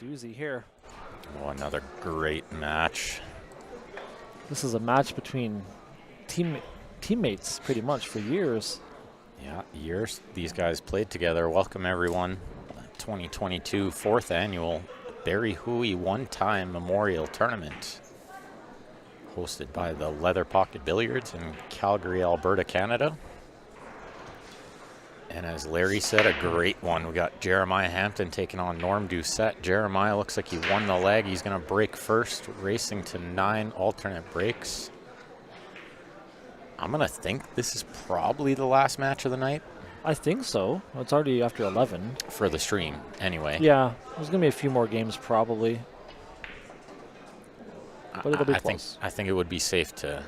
doozy here. Oh, another great match. This is a match between teammates pretty much for years. Yeah, years these guys played together. Welcome everyone. 2022 fourth annual Barry Hooey one-time memorial tournament, hosted by the Leather Pocket Billiards in Calgary, Alberta, Canada. And as Larry said, a great one. We got Jeremiah Hampton taking on Norm Doucette. Jeremiah looks like he won the leg. He's going to break first, racing to 9 alternate breaks. I'm going to think this is probably the last match of the night. I think so. It's already after 11. For the stream, anyway. Yeah, there's going to be a few more games probably. But it'll be close. I think it would be safe to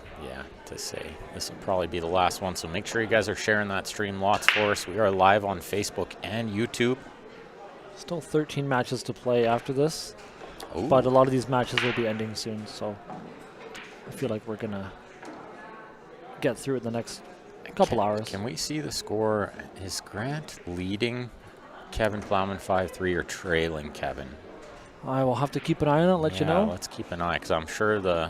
say this will probably be the last one. So make sure you guys are sharing that stream lots for us. We are live on Facebook and YouTube. Still 13 matches to play after this. Ooh. But a lot of these matches will be ending soon, so I feel like we're going to get through it the next couple hours. Can we see the score? Is Grant leading Kevin Plowman 5-3 or trailing Kevin? I will have to keep an eye on it, let you know. Let's keep an eye, because I'm sure the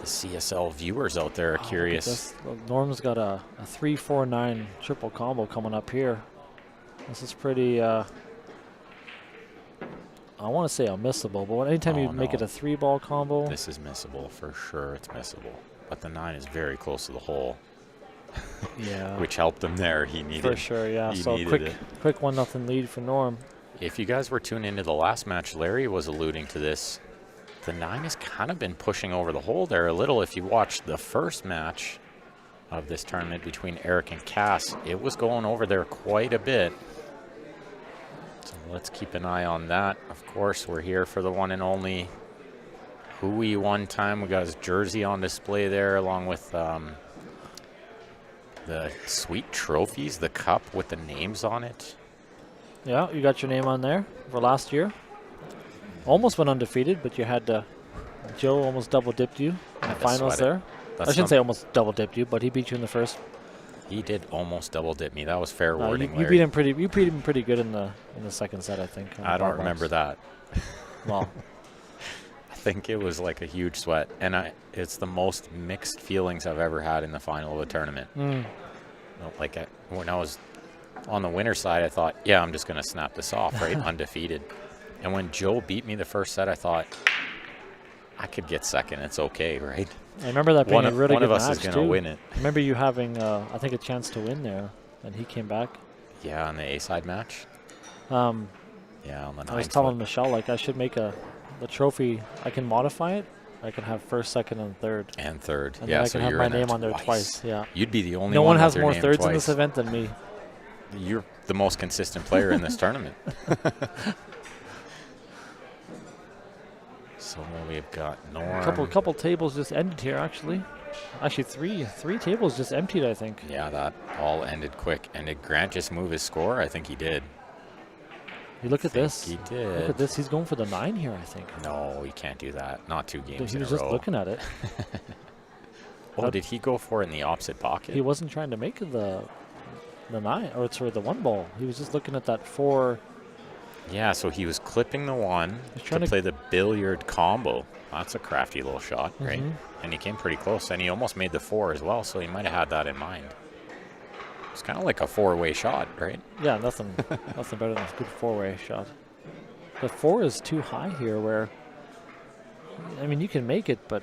CSL viewers out there are curious. Norm's got a 3-4-9 triple combo coming up here. This is pretty, I want to say unmissable, but anytime you make it a 3-ball combo. This is missable, for sure it's missable. But the 9 is very close to the hole. Yeah. Which helped him there. He needed For sure, yeah. So quick 1-0 lead for Norm. If you guys were tuned into the last match, Larry was alluding to this. The 9 has kind of been pushing over the hole there a little. If you watched the first match of this tournament between Eric and Cass, it was going over there quite a bit. So let's keep an eye on that. Of course, we're here for the one and only Hooey one time. We got his jersey on display there, along with the sweet trophies, the cup with the names on it. Yeah, you got your name on there for last year. Almost went undefeated, but you had Joe almost double-dipped you in the finals there. I shouldn't say almost double-dipped you, but he beat you in the first. He did almost double-dip me. That was fair wording, you beat him pretty. You beat him pretty good in the second set, I think. I don't remember that. Well, I think it was like a huge sweat, and it's the most mixed feelings I've ever had in the final of a tournament. Like when I was on the winner's side, I thought, yeah, I'm just going to snap this off, right? Undefeated. And when Joe beat me the first set, I thought, I could get second. It's okay, right? I remember that being a really good match, too. One of us is going to win it. I remember you having, I think, a chance to win there, and he came back. Yeah, on the A-side match. Yeah, on the 9 I was telling Michelle, like, I should make the trophy. I can modify it. I can have first, second, and third. And third. And then I can have my name on there twice. Yeah. You'd be the only one. No one has with more your name thirds twice. in this event than me. You're the most consistent player in this tournament. So we've got Norm. Couple tables just ended here, actually. Actually, three tables just emptied, I think. Yeah, that all ended quick. And did Grant just move his score? I think he did. You look at this. He did. Look at this. He's going for the 9 here, I think. No, he can't do that. Not 2 games He in was a just row. looking at it. Oh, did he go for it in the opposite pocket? He wasn't trying to make the 9, or sorry, the 1 ball. He was just looking at that 4. Yeah, so he was clipping the 1 to play the billiard combo. That's a crafty little shot, right? And he came pretty close, and he almost made the 4 as well, so he might have had that in mind. It's kind of like a 4-way shot, right? Yeah, nothing better than a good 4-way shot. The 4 is too high here where, I mean, you can make it, but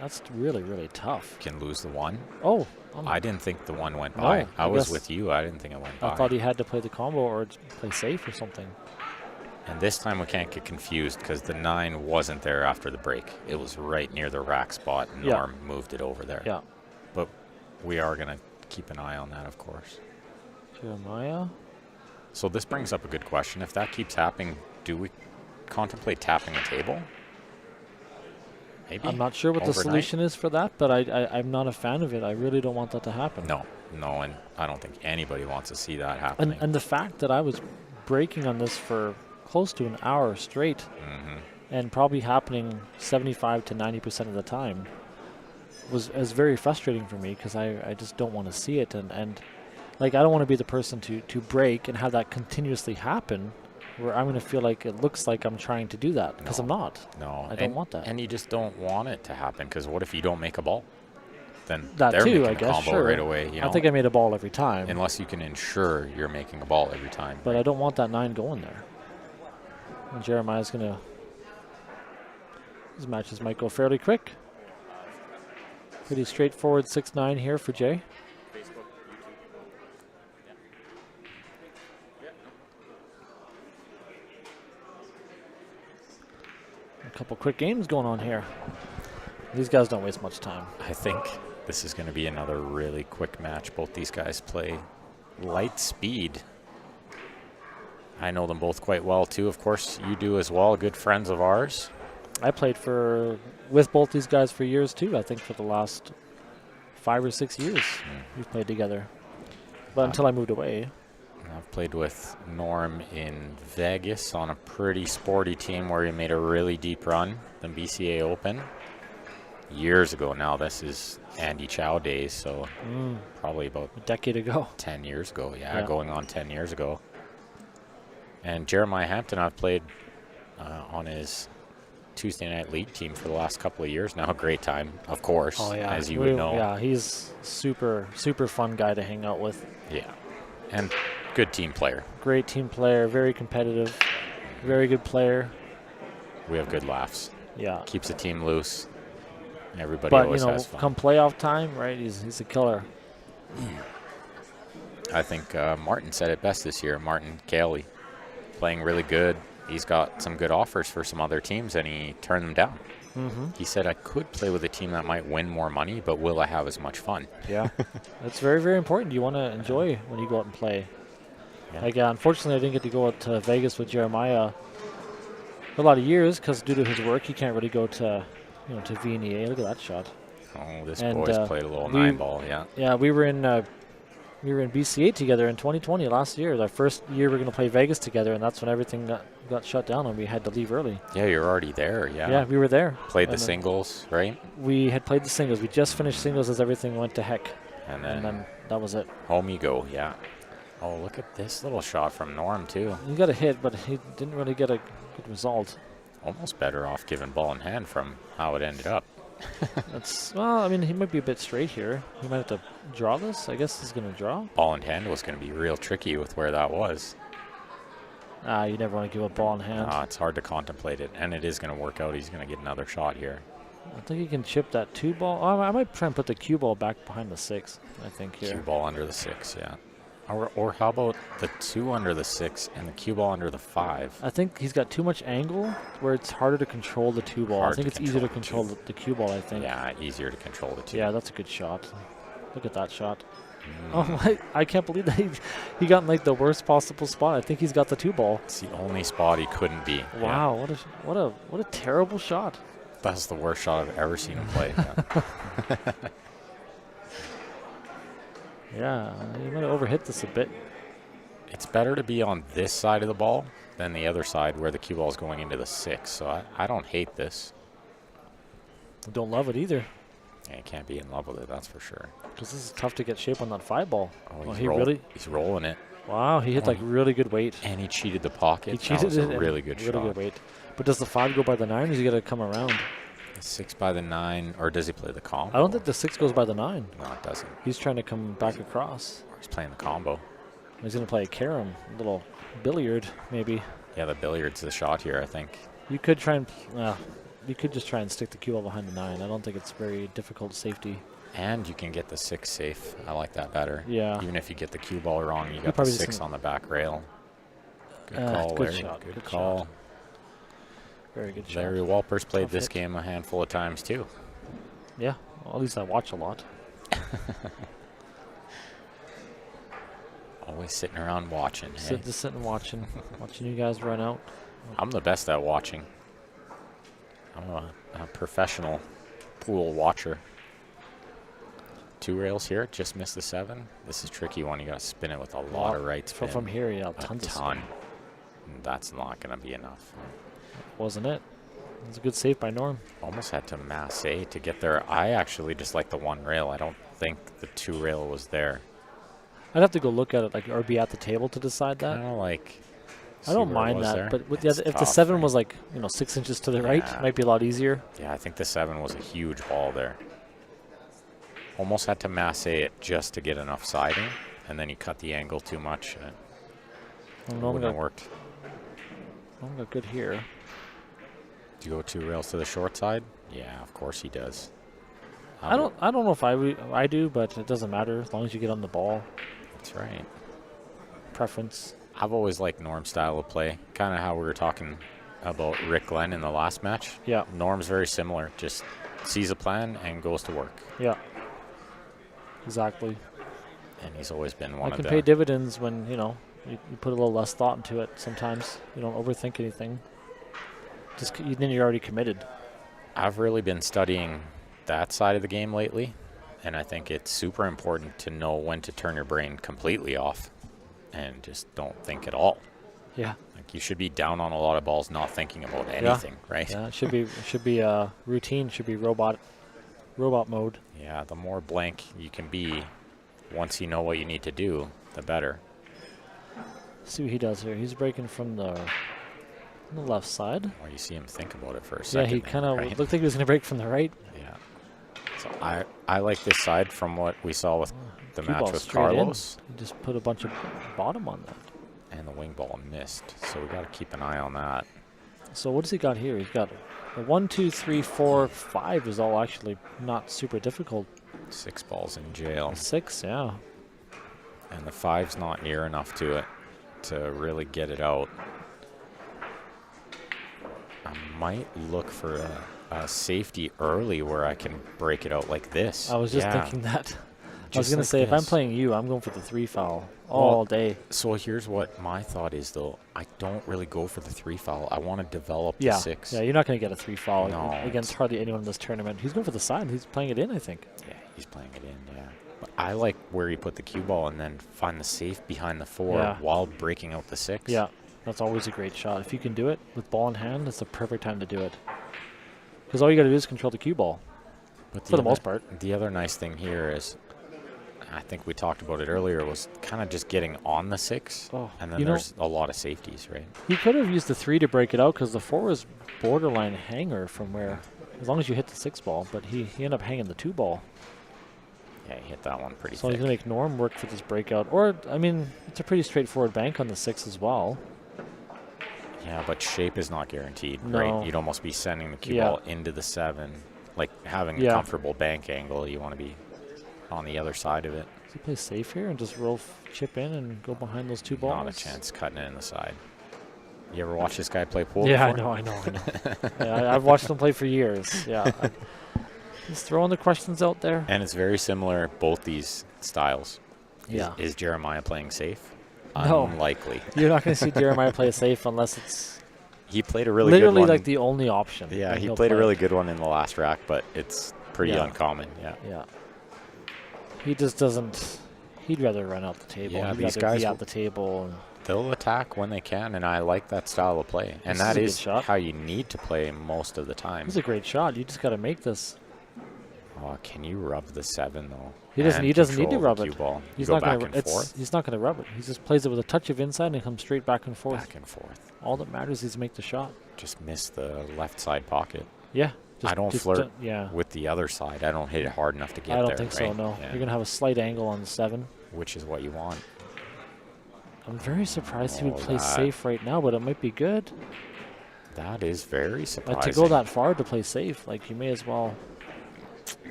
that's really, really tough. Can lose the 1. Oh. I didn't think the 1 went by. No, I was with you. I didn't think it went by. I thought he had to play the combo or play safe or something. And this time we can't get confused because the 9 wasn't there after the break. It was right near the rack spot, and Norm moved it over there. Yeah. But we are going to keep an eye on that, of course. Jeremiah? So this brings up a good question. If that keeps happening, do we contemplate tapping the table? Maybe. I'm not sure what the solution is for that, but I'm not a fan of it. I really don't want that to happen. No, and I don't think anybody wants to see that happening. And the fact that I was breaking on this for close to an hour straight and probably happening 75 to 90% of the time was very frustrating for me because I just don't want to see it. And like, I don't want to be the person to break and have that continuously happen where I'm going to feel like it looks like I'm trying to do that because I'm not. No. I don't want that. And you just don't want it to happen because what if you don't make a ball? Then That they're too, making I a guess. combo Sure. right away. You know? I think I made a ball every time. Unless you can ensure you're making a ball every time. But I don't want that 9 going there. And Jeremiah's going to... These matches might go fairly quick. Pretty straightforward 6-9 here for Jay. A couple quick games going on here. These guys don't waste much time. I think this is going to be another really quick match. Both these guys play light speed. I know them both quite well, too. Of course, you do as well. Good friends of ours. I played with both these guys for years, too. I think for the last 5 or 6 years we've played together. But until I moved away. I've played with Norm in Vegas on a pretty sporty team where he made a really deep run, the BCA Open. Years ago now. This is Andy Chow days, so probably about a decade ago. 10 years ago. Yeah, going on 10 years ago. And Jeremiah Hampton, I've played on his Tuesday night league team for the last couple of years now. A great time, of course, as you would know. Yeah, he's super, super fun guy to hang out with. Yeah, and good team player. Great team player, very competitive, very good player. We have good laughs. Yeah. Keeps the team loose. Everybody but, always has fun. Come playoff time, right, he's a killer. I think Martin said it best this year. Martin Cayley playing really good. He's got some good offers for some other teams, and he turned them down. He said, I could play with a team that might win more money, but will I have as much fun? Yeah, that's very, very important. You want to enjoy when you go out and play. Yeah. Like, unfortunately, I didn't get to go out to Vegas with Jeremiah for a lot of years because due to his work, he can't really go to, to VNEA. Look at that shot. Oh, this boy's played a little 9-ball, yeah. Yeah, we were in BCA together in 2020 last year. Our first year we were going to play Vegas together, and that's when everything got shut down and we had to leave early. Yeah, you're already there, yeah. Yeah, we were there. Played the singles, right? We had played the singles. We just finished singles as everything went to heck. And then that was it. Home you go, yeah. Oh, look at this little shot from Norm, too. He got a hit, but he didn't really get a good result. Almost better off giving ball in hand from how it ended up. Well, I mean, he might be a bit straight here. He might have to draw this. I guess he's going to draw. Ball in hand was going to be real tricky with where that was. You never want to give a ball in hand. It's hard to contemplate it, and it is going to work out. He's going to get another shot here. I think he can chip that 2 ball. Oh, I might try and put the cue ball back behind the 6, I think, here. Cue ball under the 6, yeah. Or how about the 2 under the 6 and the cue ball under the 5? I think he's got too much angle where it's harder to control the 2 ball. I think it's easier to control the cue ball, I think. Yeah, easier to control the 2. Yeah, that's a good shot. Look at that shot. Oh, I can't believe that he got in like the worst possible spot. I think he's got the 2 ball. It's the only spot he couldn't be. Wow, yeah. what a terrible shot. That's the worst shot I've ever seen him play. Yeah. Yeah, you might have overhit this a bit. It's better to be on this side of the ball than the other side where the cue ball is going into the 6. So I don't hate this. Don't love it either. Yeah, you can't be in love with it, that's for sure. Because this is tough to get shape on that 5 ball. Oh, he's rolling it. Wow, he hit like really good weight. And he cheated the pocket. He cheated that was a really good shot. Really good weight. But does the 5 go by the 9 or does he got to come around? 6 by the 9, or does he play the combo? I don't think the 6 goes by the 9. No, it doesn't. He's trying to come back across. Or he's playing the combo. He's going to play a carom, a little billiard, maybe. Yeah, the billiard's the shot here, I think. You could try and, you could just try and stick the cue ball behind the 9. I don't think it's very difficult safety. And you can get the 6 safe. I like that better. Yeah. Even if you get the cue ball wrong, you got the 6 on the back rail. Good call, good Larry. Shot. Good call. Shot. Very good shot. Larry Walpers played this game a handful of times, too. Yeah, well, at least I watch a lot. Always sitting around watching. Just sitting watching you guys run out. I'm the best at watching. I'm a professional pool watcher. 2 rails here, just missed the 7. This is a tricky one. You got to spin it with a lot of right spin. From here, yeah, a ton. That's not going to be enough. Wasn't it? It was a good save by Norm. Almost had to masse to get there. I actually just like the 1 rail. I don't think the 2 rail was there. I'd have to go look at it, or be at the table to decide that. Kind of like I don't mind that, but with if the 7 was like 6 inches to the right, it might be a lot easier. Yeah, I think the 7 was a huge ball there. Almost had to masse it just to get enough siding, and then he cut the angle too much, and it wouldn't have worked. Norm got good here. Do you go 2 rails to the short side? Yeah, of course he does. I don't know if I do, but it doesn't matter as long as you get on the ball. That's right. Preference. I've always liked Norm's style of play. Kind of how we were talking about Rick Glenn in the last match. Yeah. Norm's very similar. Just sees a plan and goes to work. Yeah. Exactly. And he's always been one of the... It can pay dividends when, you put a little less thought into it sometimes. You don't overthink anything. Then you're already committed. I've really been studying that side of the game lately, and I think it's super important to know when to turn your brain completely off and just don't think at all. Yeah. Like you should be down on a lot of balls, not thinking about anything, right? Yeah, it should be routine, should be robot mode. Yeah, the more blank you can be once you know what you need to do, the better. Let's see what he does here. He's breaking from the left side. Well, you see him think about it for a second. Yeah, he kind of looked like he was going to break from the right. Yeah. So I like this side from what we saw with the match with Carlos. He just put a bunch of bottom on that. And the wing ball missed, so we got to keep an eye on that. So what does he got here? He's got a 1, 2, 3, 4, 5 is all actually not super difficult. 6 balls in jail. 6, yeah. And the 5's not near enough to it to really get it out. I might look for a safety early where I can break it out like this. I was just thinking that. I was going to say, if I'm playing you, I'm going for the 3 foul all day. So here's what my thought is, though. I don't really go for the 3 foul. I want to develop the 6. Yeah, you're not going to get a 3 foul against it's hardly anyone in this tournament. He's going for the side. He's playing it in, I think. Yeah, he's playing it in, yeah. But I like where he put the cue ball and then find the safe behind the 4 while breaking out the 6. Yeah, that's always a great shot. If you can do it with ball in hand, it's the perfect time to do it. Because all you got to do is control the cue ball, for the most part. The other nice thing here is, I think we talked about it earlier, was kind of just getting on the 6, and then there's a lot of safeties, right? He could have used the 3 to break it out because the 4 was borderline hanger from where, as long as you hit the 6 ball, but he ended up hanging the 2 ball. Yeah, he hit that one pretty So thick. he's going to make Norm work for this breakout. Or, I mean, it's a pretty straightforward bank on the 6 as well. Yeah, but shape is not guaranteed, No. right? You'd almost be sending the cue ball into the 7. Like having a comfortable bank angle, you want to be on the other side of it. Does he play safe here and just roll chip in and go behind those 2 balls? Not a chance cutting it in the side. You ever watch this guy play pool Yeah, before? I know. Yeah, I've watched him play for years. Yeah. Just throwing the questions out there. And it's very similar, both these styles. Yeah. Is Jeremiah playing safe? No. Unlikely. You're not going to see Jeremiah play safe unless it's He played a really good one. literally like the only option. Yeah, he played a really good one in the last rack, but it's pretty uncommon. Yeah. Yeah. He just doesn't. He'd rather run out the table. Yeah, He'd these rather guys be at the table. And they'll attack when they can, and I like that style of play. And that is how you need to play most of the time. It's a great shot. You just got to make this. Oh, can you rub the 7 though? He doesn't need to rub it. He's not going to He's not going to rub it. He just plays it with a touch of inside and comes straight back and forth. Back and forth. All that matters is to make the shot. Just miss the left side pocket. Yeah. I don't flirt with the other side. I don't hit it hard enough to get there. I don't think so, no. Yeah. You're going to have a slight angle on the 7. Which is what you want. I'm very surprised he would play safe right now, but it might be good. That is very surprising. To go that far to play safe, like you may as well.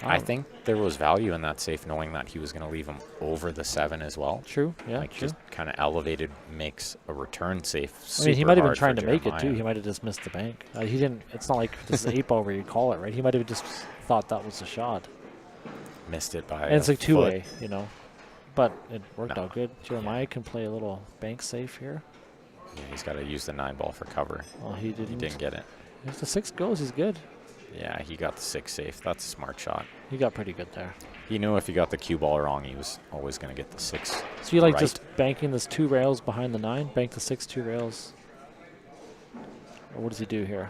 I think there was value in that safe, knowing that he was going to leave him over the 7 as well. True, yeah, like true. Just kind of elevated makes a return safe. I mean, he might have been trying to make it too. He might have just missed the bank. He didn't. It's not like this is 8 ball where you call it, right? He might have just thought that was a shot. Missed it by. And it's like 2-way, but it worked out good. Jeremiah can play a little bank safe here. Yeah, he's got to use the 9 ball for cover. Oh, he didn't. He didn't get it. If the 6 goes, he's good. Yeah, he got the 6 safe. That's a smart shot. He got pretty good there. He knew if he got the cue ball wrong, he was always going to get the 6. So you like just banking this 2 rails behind the 9? Bank the 6 2 rails. Or what does he do here?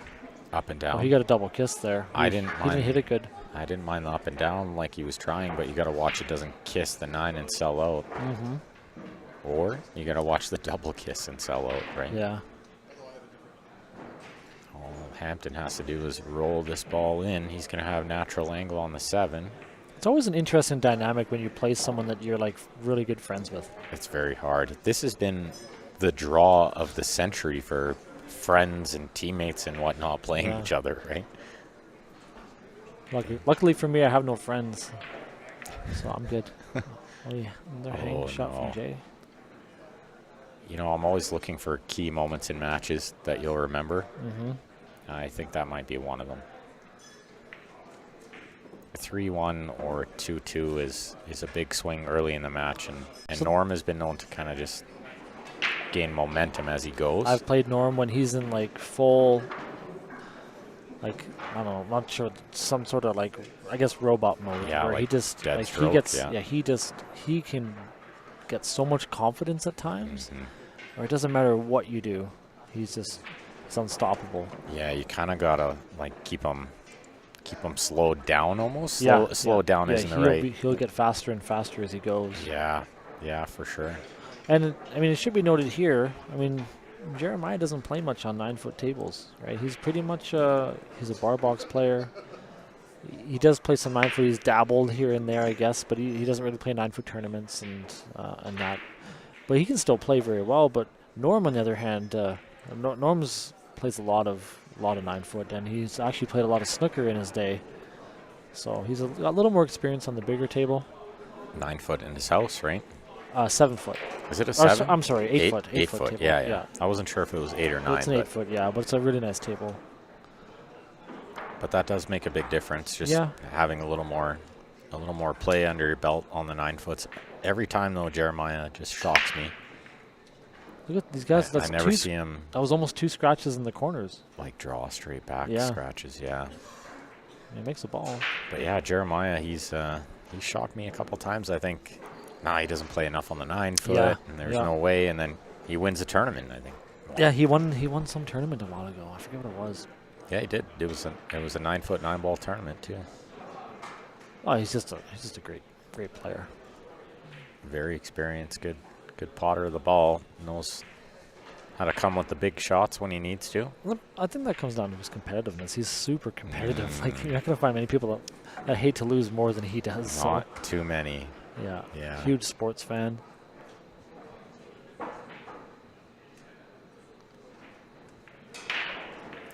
Up and down. Oh, he got a double kiss there. He didn't hit it good. I didn't mind the up and down like he was trying, but you got to watch it doesn't kiss the 9 and sell out. Mm-hmm. Or you got to watch the double kiss and sell out, right? Yeah. All Hampton has to do is roll this ball in. He's going to have natural angle on the 7. It's always an interesting dynamic when you play someone that you're like really good friends with. It's very hard. This has been the draw of the century for friends and teammates and whatnot playing each other, right? Luckily for me, I have no friends, so I'm good. Oh, yeah. Another hang shot from Jay. You know, I'm always looking for key moments in matches that you'll remember. I think that might be one of them. A 3-1 or 2-2 is a big swing early in the match, and so Norm has been known to kind of just gain momentum as he goes. I've played Norm when he's in like full, like, I don't know, I'm not sure, some sort of like, I guess robot mode. Yeah, where like he just, dead like stroke, he gets, he can get so much confidence at times, or it doesn't matter what you do, he's unstoppable. Yeah, you kind of gotta like keep him slowed down almost. Slow down isn't the right. He'll get faster and faster as he goes. Yeah, for sure. And I mean, it should be noted here. I mean, Jeremiah doesn't play much on 9-foot tables, right? He's pretty much he's a bar box player. He does play some 9-foot. He's dabbled here and there, I guess, but he doesn't really play 9-foot tournaments and that. But he can still play very well. But Norm, on the other hand, Norm's plays a lot of 9-foot, and he's actually played a lot of snooker in his day. So he's got a little more experience on the bigger table. 9-foot in his house, right? 7-foot. Is it a 7? I'm sorry, 8-foot. 8-foot. Table. Yeah. I wasn't sure if it was 8 or 9. It's an 8-foot, yeah, but it's a really nice table. But that does make a big difference. Just having a little more play under your belt on the 9-foots. Every time though, Jeremiah just shocks me. Look at these guys. I never see him. That was almost 2 scratches in the corners. Like draw straight back scratches. Yeah. He makes a ball. But yeah, Jeremiah, he shocked me a couple times. I think. He doesn't play enough on the 9-foot, and there's no way. And then he wins a tournament, I think. Yeah, he won some tournament a while ago. I forget what it was. Yeah, he did. It was a 9-foot 9-ball tournament too. Oh, he's just a great player. Very experienced, good potter of the ball. Knows how to come with the big shots when he needs to. I think that comes down to his competitiveness. He's super competitive. Like, you're not going to find many people that hate to lose more than he does. Not too many. Yeah. Huge sports fan.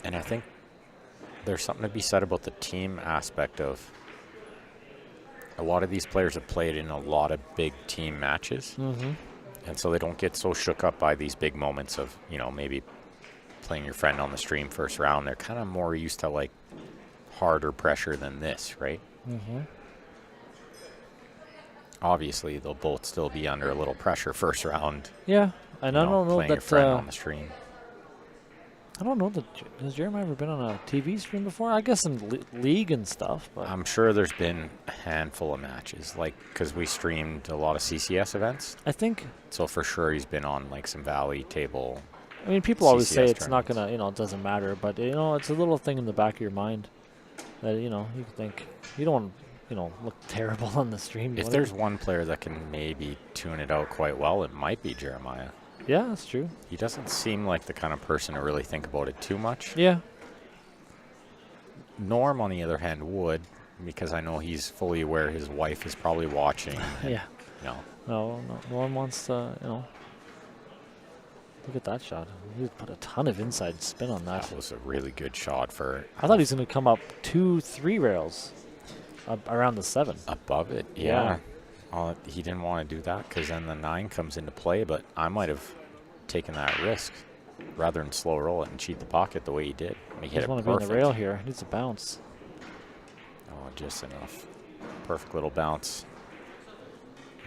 And I think there's something to be said about the team aspect of a lot of these players have played in a lot of big team matches. And so they don't get so shook up by these big moments of, maybe playing your friend on the stream first round. They're kind of more used to like harder pressure than this, right? Obviously, they'll both still be under a little pressure first round. Yeah, and I don't know playing that your friend on the stream. I don't know that has Jeremiah ever been on a TV stream before? I guess in league and stuff. But I'm sure there's been a handful of matches, like because we streamed a lot of CCS events. I think so. For sure, he's been on like some Valley table. I mean, people always say it's not gonna, it doesn't matter, but it's a little thing in the back of your mind that you can think you don't want to, look terrible on the stream. If there's one player that can maybe tune it out quite well, it might be Jeremiah. Yeah, that's true. He doesn't seem like the kind of person to really think about it too much. Yeah. Norm, on the other hand, would, because I know he's fully aware his wife is probably watching. Yeah. No, Norm wants to, look at that shot. He put a ton of inside spin on that. That was a really good shot for... I thought he was going to come up 2-3 rails around the 7. Above it, yeah. He didn't want to do that because then the 9 comes into play, but I might have taken that risk rather than slow roll it and cheat the pocket the way he did. He hit it want perfect. To be on the rail here. He needs to bounce. Oh, just enough. Perfect little bounce.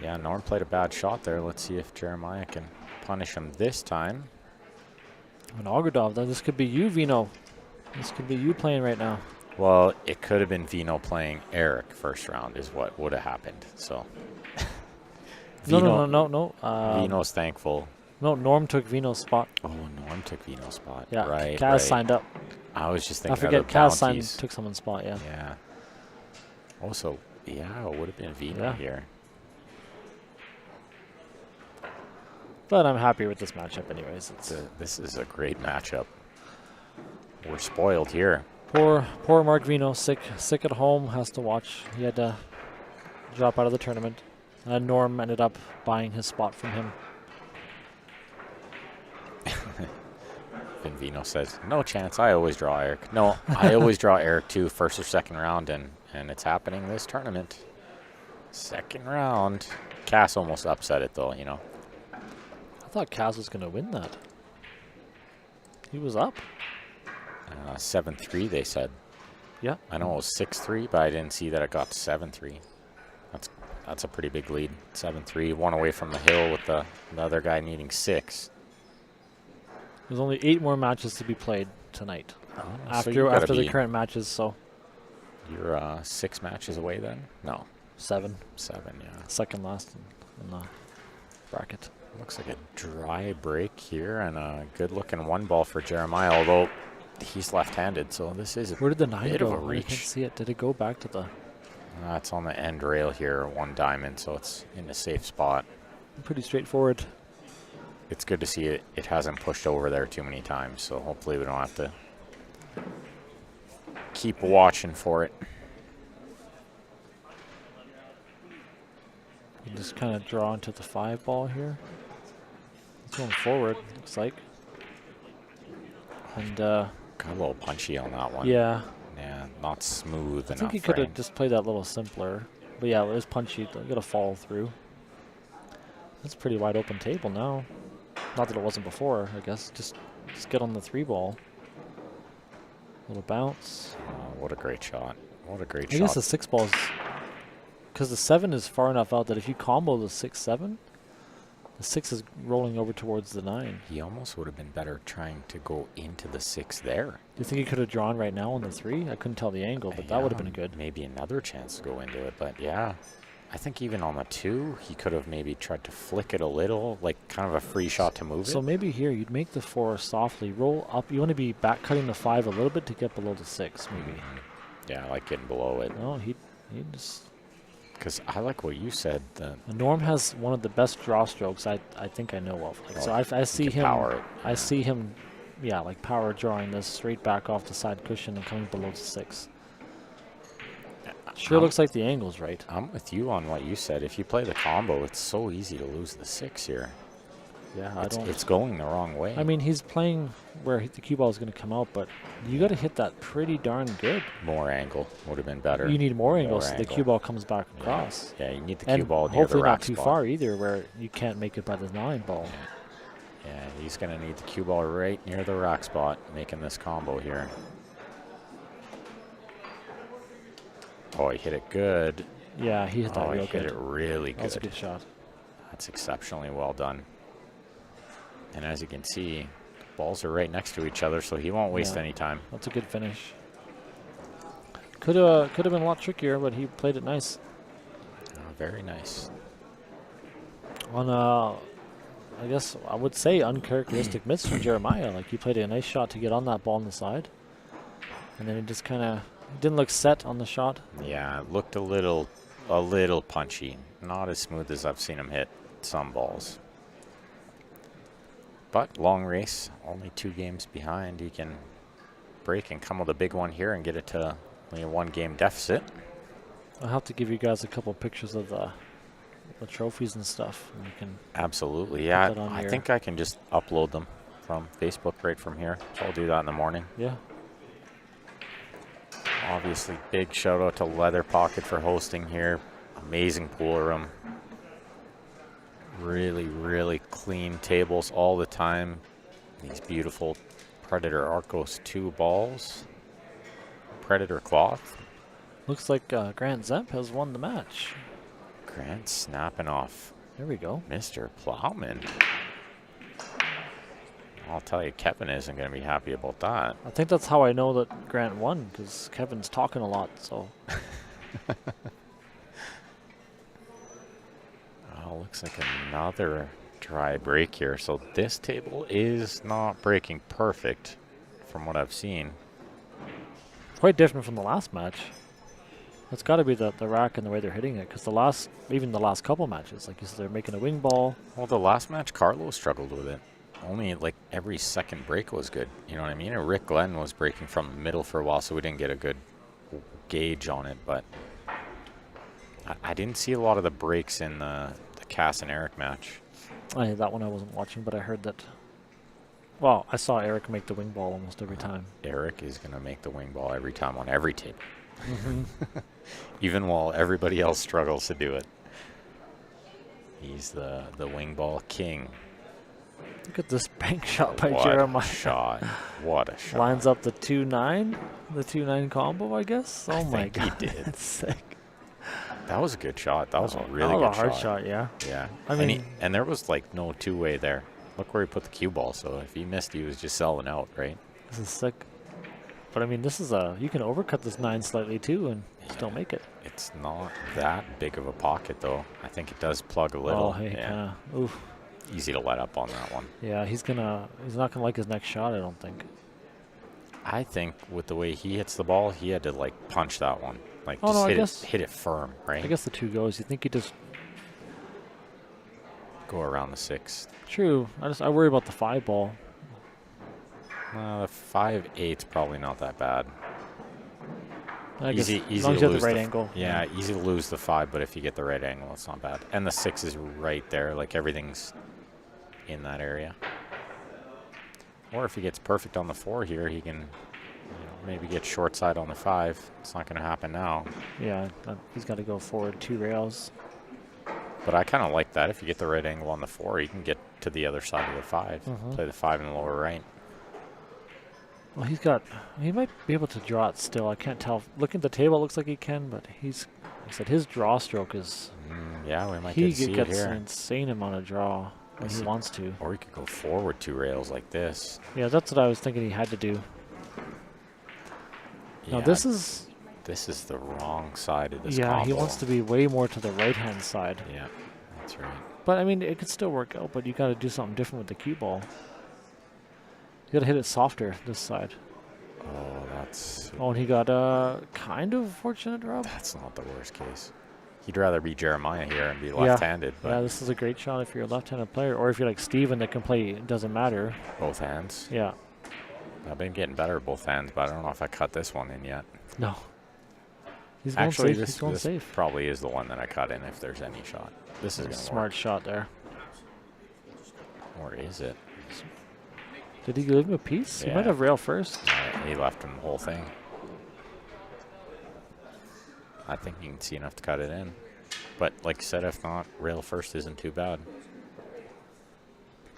Yeah, Norm played a bad shot there. Let's see if Jeremiah can punish him this time. And Ogredov, this could be you, Vino. This could be you playing right now. Well, it could have been Vino playing Eric first round is what would have happened. So. No. Vino's thankful. No, Norm took Vino's spot. Oh, Norm took Vino's spot. Yeah, right. Kaz signed up. I was just thinking. I forget Kaz took someone's spot. Yeah. Yeah. Also, it would have been Vino here. But I'm happy with this matchup anyways. This is a great matchup. We're spoiled here. Poor Mark Vino, sick at home, has to watch. He had to drop out of the tournament. Norm ended up buying his spot from him. Vino says, no chance, I always draw Eric. No, I always draw Eric too, first or second round, and it's happening this tournament. Second round. Cass almost upset it though, you know. I thought Cass was going to win that. He was up. 7-3, they said. Yeah. I know it was 6-3, but I didn't see that it got to 7-3. That's a pretty big lead. 7-3, one away from the hill with the other guy needing 6. There's only 8 more matches to be played tonight. After the current matches, so. You're 6 matches away then? No. 7. 7, yeah. Second last in the bracket. Looks like a dry break here and a good-looking 1 ball for Jeremiah, although he's left-handed, so this is Where did the 9 bit go? of a I reach. can't see it. Did it go back to the... It's on the end rail here, 1 diamond, so it's in a safe spot. Pretty straightforward. It's good to see it hasn't pushed over there too many times, so hopefully we don't have to keep watching for it. You just kind of draw into the 5 ball here. It's going forward, looks like. And got a little punchy on that one. Yeah. Yeah, not smooth enough. I think he could have just played that a little simpler. But yeah, it was punchy. Got to follow through. That's a pretty wide open table now. Not that it wasn't before, I guess. Just get on the 3 ball. Little bounce. What a great shot. What a great shot. I guess the 6 ball is... Because the 7 is far enough out that if you combo the 6-7, the 6 is rolling over towards the 9. He almost would have been better trying to go into the 6 there. Do you think he could have drawn right now on the 3? I couldn't tell the angle, but that would have been good. Maybe another chance to go into it, but yeah. I think even on the 2, he could have maybe tried to flick it a little, like kind of a free shot to move it. So maybe here you'd make the 4 softly, roll up. You want to be back cutting the 5 a little bit to get below the 6, maybe. Yeah, like getting below it. No, he just... Because I like what you said. Norm has one of the best draw strokes I think I know of. Like, so I see him. Power it. I see him, yeah, like power drawing this straight back off the side cushion and coming below the 6. Sure looks like the angle's right. I'm with you on what you said. If you play the combo, it's so easy to lose the 6 here. Yeah, it's going the wrong way. I mean, he's playing where the cue ball is going to come out, but you got to hit that pretty darn good. More angle would have been better. You need more angle so the cue ball comes back across. Yeah, you need the cue ball near the hopefully rack not too spot. far either, where you can't make it by the 9 ball. Yeah, he's going to need the cue ball right near the rack spot, making this combo here. Oh, he hit it good. Yeah, he hit that real good. He hit it really good. That was a good shot. That's exceptionally well done. And as you can see, balls are right next to each other, so he won't waste any time. That's a good finish. Could have been a lot trickier, but he played it nice. Very nice. On I guess I would say uncharacteristic miss from Jeremiah. Like he played a nice shot to get on that ball on the side, and then it just kind of didn't look set on the shot. Yeah, it looked a little punchy. Not as smooth as I've seen him hit some balls. But long race, only 2 games behind. He can break and come with a big one here and get it to only a 1-game deficit. I'll have to give you guys a couple pictures of the trophies and stuff. And you can absolutely, yeah. I think I can just upload them from Facebook right from here. So I'll do that in the morning. Yeah. Obviously, big shout out to Leather Pocket for hosting here. Amazing pool room. Really, really clean tables all the time. These beautiful Predator Arcos 2 balls. Predator cloth. Looks like Grant Zemp has won the match. Grant snapping off. There we go. Mr. Plowman. I'll tell you, Kevin isn't going to be happy about that. I think that's how I know that Grant won, because Kevin's talking a lot, so. Looks like another dry break here. So this table is not breaking perfect from what I've seen. Quite different from the last match. It's got to be the rack and the way they're hitting it, because even the last couple matches, like you said, they're making a wing ball. Well, the last match, Carlos struggled with it. Only like every second break was good. You know what I mean? And Rick Glenn was breaking from the middle for a while, so we didn't get a good gauge on it. But I didn't see a lot of the breaks in the Cass and Eric match. That one I wasn't watching, but I heard that. Well, I saw Eric make the wing ball almost every time. Eric is going to make the wing ball every time on every table. Even while everybody else struggles to do it. He's the wing ball king. Look at this bank shot by What Jeremiah. a shot. What a shot. Lines up the 2-9. The 2-9 combo, I guess. Oh my think god. he did. That's sick. That was a good shot. That was a really that was good a hard shot, yeah. Yeah. I mean, and there was like no two-way there. Look where he put the cue ball. So if he missed, he was just selling out, right? this is sick. But I mean, this is you can overcut this 9 slightly too and still make it. It's not that big of a pocket, though. I think it does plug a little. Oh, hey, yeah. oof. Easy to let up on that one. Yeah, he's not gonna like his next shot, I don't think. I think with the way he hits the ball, he had to like punch that one, like Oh, just no, hit it firm, right? I guess the 2 goes. You think he just Go around the 6. true. I worry about the 5 ball. The 5-8's probably not that bad. I guess Easy as long to as you have lose the right the angle. Yeah, easy to lose the 5, but if you get the right angle, it's not bad. And the 6 is right there, like everything's in that area. Or if he gets perfect on the 4 here, he can maybe get short side on the 5. It's not going to happen now. Yeah, he's got to go forward 2 rails. But I kind of like that. If you get the right angle on the 4, you can get to the other side of the 5. Play the 5 in the lower right. Well, he might be able to draw it still. I can't tell. Looking at the table, it looks like he can, but like I said, his draw stroke is. Yeah, we might He get to see it gets here. an insane amount of draw when he wants to. Or he could go forward 2 rails like this. Yeah, that's what I was thinking he had to do. Yeah, Now this is. This is the wrong side of this Yeah, combo. he wants to be way more to the right-hand side. Yeah, that's right. But I mean, it could still work out. But you got to do something different with the cue ball. You got to hit it softer this side. Oh, that's... Oh, and he got a kind of fortunate rub. That's not the worst case. He'd rather be Jeremiah here and be left-handed. Yeah, this is a great shot if you're a left-handed player. Or if you're like Steven that can play, it doesn't matter. Both hands. Yeah. I've been getting better at both hands, but I don't know if I cut this one in yet. No. He's going Actually, safe. He's going this safe. probably is the one that I cut in if there's any shot. This is going to Smart work. shot there. Or is it? Did he give him a piece? He Yeah. might have rail first. He left him the whole thing. I think you can see enough to cut it in. But like I said, if not, rail first isn't too bad.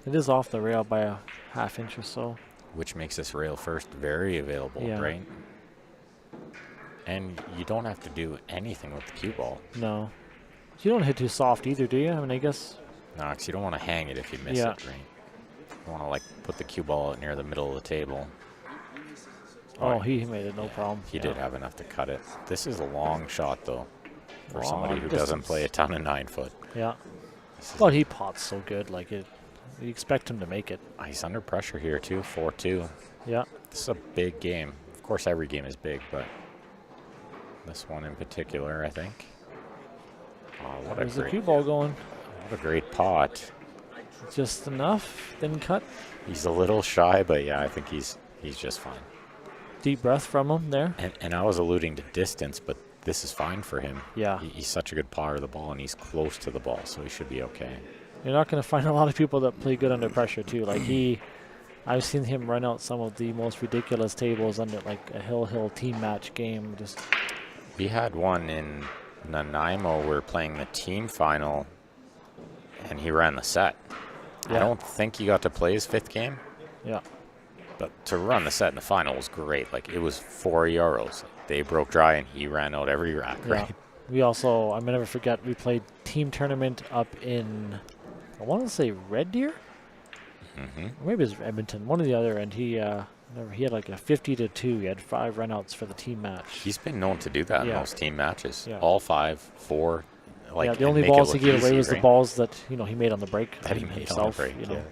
It is off the rail by a ½ inch or so. Which makes this rail first very available, Yeah. right? And you don't have to do anything with the cue ball. No. You don't hit too soft either, do you? I mean, I guess. No, because you don't want to hang it if you miss Yeah. it, right? You want to like put the cue ball out near the middle of the table. Oh, he made it no problem. He did have enough to cut it. This is a long shot, though, for Long somebody who doesn't distance. play a ton of 9-foot. Yeah. But he pots so good. Like, you expect him to make it. He's under pressure here, too, 4-2. Yeah. This is a big game. Of course, every game is big, but this one in particular, I think. Oh, what There's a the cue great, ball going. what a great pot. Just enough. Didn't cut. He's a little shy, but yeah, I think he's just fine. Deep breath from him there. And I was alluding to distance, but this is fine for him. Yeah. He's such a good potter of the ball, and he's close to the ball, so he should be okay. You're not going to find a lot of people that play good under pressure, too. Like, I've seen him run out some of the most ridiculous tables under, like, a Hill team match game. Just We had one in Nanaimo. We were playing the team final, and he ran the set. Yeah. I don't think he got to play his 5th game, yeah. but to run the set in the final was great. Like, it was 4 euros. They broke dry, and he ran out every rack, Yeah. right? We also, I may never forget, we played team tournament up in, I want to say Red Deer? Mm-hmm. Or maybe it was Edmonton, one or the other, and he had like a 50-2. He had 5 runouts for the team match. He's been known to do that in Yeah. most team matches. Yeah. All 5, 4. Like, yeah, the and only make it balls he look gave away easy, was the right? balls that he made on the break That he made himself. on the break, you know. yeah.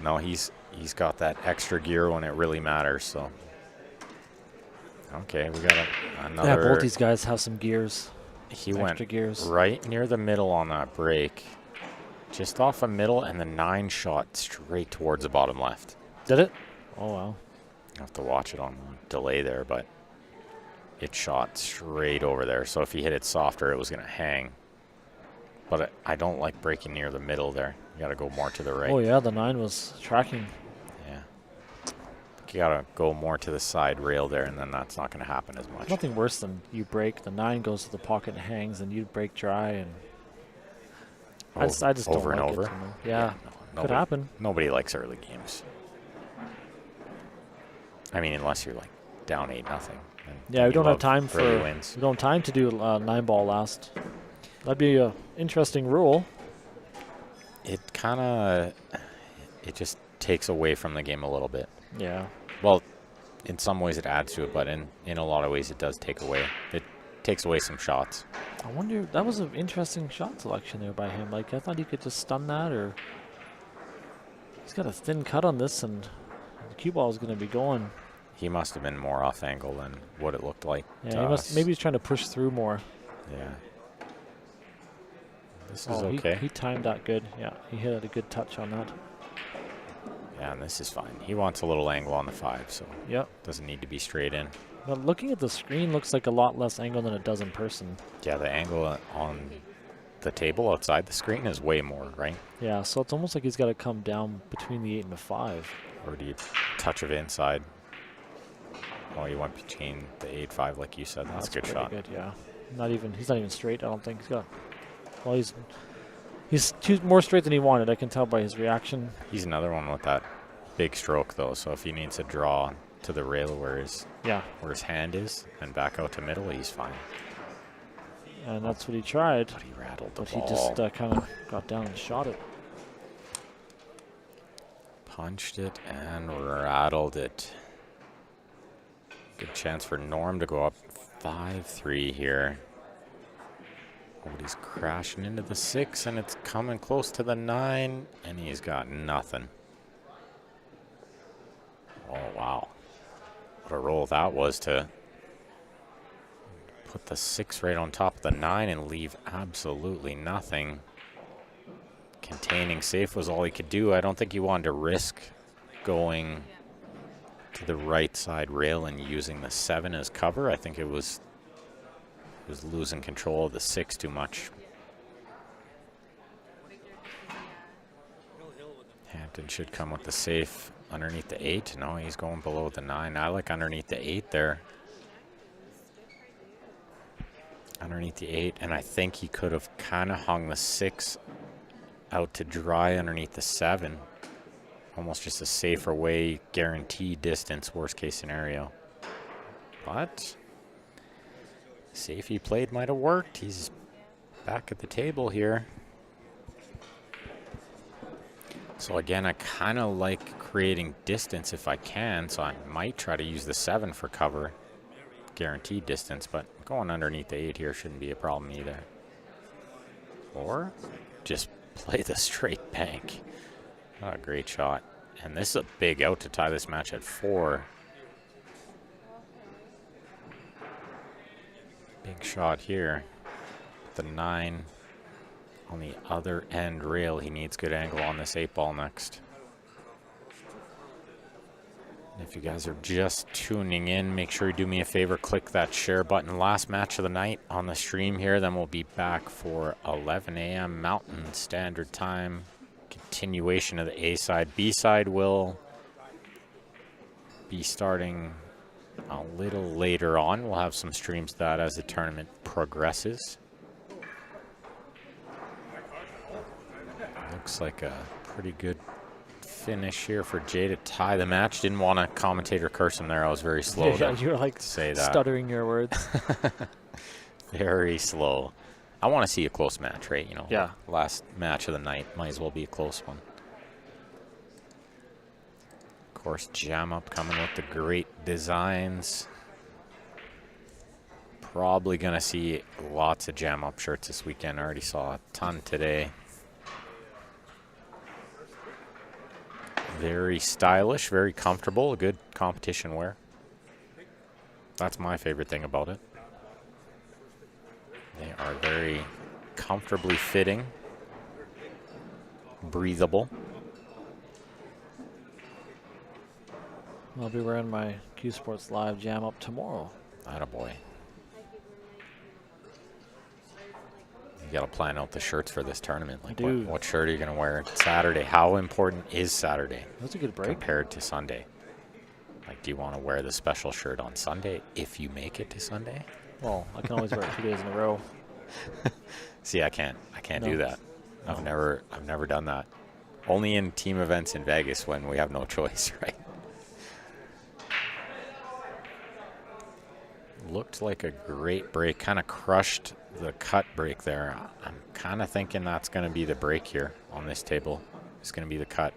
No, he's got that extra gear when it really matters. So Okay, we got another. Yeah, both these guys have some gears. He extra went gears. right near the middle on that break. Just off a middle, and the 9 shot straight towards the bottom left. Did it? Oh, wow. I have to watch it on delay there, but it shot straight over there. So if you hit it softer, it was going to hang. But I don't like breaking near the middle there. You got to go more to the right. Oh, yeah, the 9 was tracking. Yeah. You got to go more to the side rail there, and then that's not going to happen as much. Nothing worse than you break, the 9 goes to the pocket and hangs, and you break dry. And I just don't over like and over. it. Yeah, could happen. Nobody likes early games. I mean, unless you're like down 8-0. Yeah, we don't have time for early wins. we don't have time to do 9-ball last. That'd be a interesting rule. It just takes away from the game a little bit. Yeah. Well, in some ways it adds to it, but in a lot of ways it does take away. It takes away some shots. I wonder, that was an interesting shot selection there by him. Like, I thought he could just stun that, or he's got a thin cut on this, and the cue ball is going to be going. He must have been more off angle than what it looked like. Yeah, maybe he's trying to push through more. Yeah. This is okay. He timed that good. Yeah, he hit a good touch on that. Yeah, and this is fine. He wants a little angle on the 5, so yep. Doesn't need to be straight in. But looking at the screen looks like a lot less angle than it does in person. Yeah, the angle on the table outside the screen is way more, right? Yeah, so it's almost like he's got to come down between the 8 and the 5. Or do you touch of inside? Oh, you went between the 8-5 like you said. That's a good shot. Good, yeah. He's not even straight, I don't think. He's more straight than he wanted, I can tell by his reaction. He's another one with that big stroke though, so if he needs to draw to the rail where his hand is and back out to middle, he's fine. And that's what he tried. But he rattled the ball. But he just kind of got down and shot it. Punched it and rattled it. Good chance for Norm to go up 5-3 here. Oh, but he's crashing into the 6, and it's coming close to the 9, and he's got nothing. Oh, wow. What a roll that was to put the 6 right on top of the 9 and leave absolutely nothing. Containing safe was all he could do. I don't think he wanted to risk going to the right side rail and using the 7 as cover. I think it was losing control of the 6 too much. Hampton should come with the safe underneath the 8. No, he's going below the 9. I like underneath the 8 there. Underneath the 8, and I think he could have kind of hung the 6 out to dry underneath the 7. Almost just a safer way, guaranteed distance, worst case scenario. But safe he played might have worked. He's back at the table here. So again, I kind of like creating distance if I can, so I might try to use the 7 for cover. Guaranteed distance, but going underneath the 8 here shouldn't be a problem either. Or just play the straight bank. What a great shot. And this is a big out to tie this match at 4. Big shot here. The 9 on the other end rail. He needs good angle on this 8-ball next. And if you guys are just tuning in, make sure you do me a favor, click that share button. Last match of the night on the stream here. Then we'll be back for 11 a.m. Mountain Standard Time. Continuation of the A side. B side will be starting a little later on. We'll have some streams of that as the tournament progresses. Looks like a pretty good finish here for Jay to tie the match. Didn't want to commentator curse him there. I was very slow you were like say that. Stuttering your words. Very slow. I want to see a close match, right? You know, yeah. Last match of the night might as well be a close one. Of course, Jam Up coming with the great designs. Probably going to see lots of Jam Up shirts this weekend. I already saw a ton today. Very stylish, very comfortable, a good competition wear. That's my favorite thing about it. They are very comfortably fitting, breathable. I'll be wearing my Q Sports Live jam up tomorrow. Attaboy. You got to plan out the shirts for this tournament. Like, what shirt are you going to wear Saturday? How important is Saturday? That's a good break. Compared to Sunday. Like, do you want to wear the special shirt on Sunday if you make it to Sunday? Well, I can always wear it 2 days in a row. See, I can't do that. No. I've never done that. Only in team events in Vegas when we have no choice, right? Looked like a great break. Kind of crushed the cut break there. I'm kind of thinking that's going to be the break here on this table. It's going to be the cut.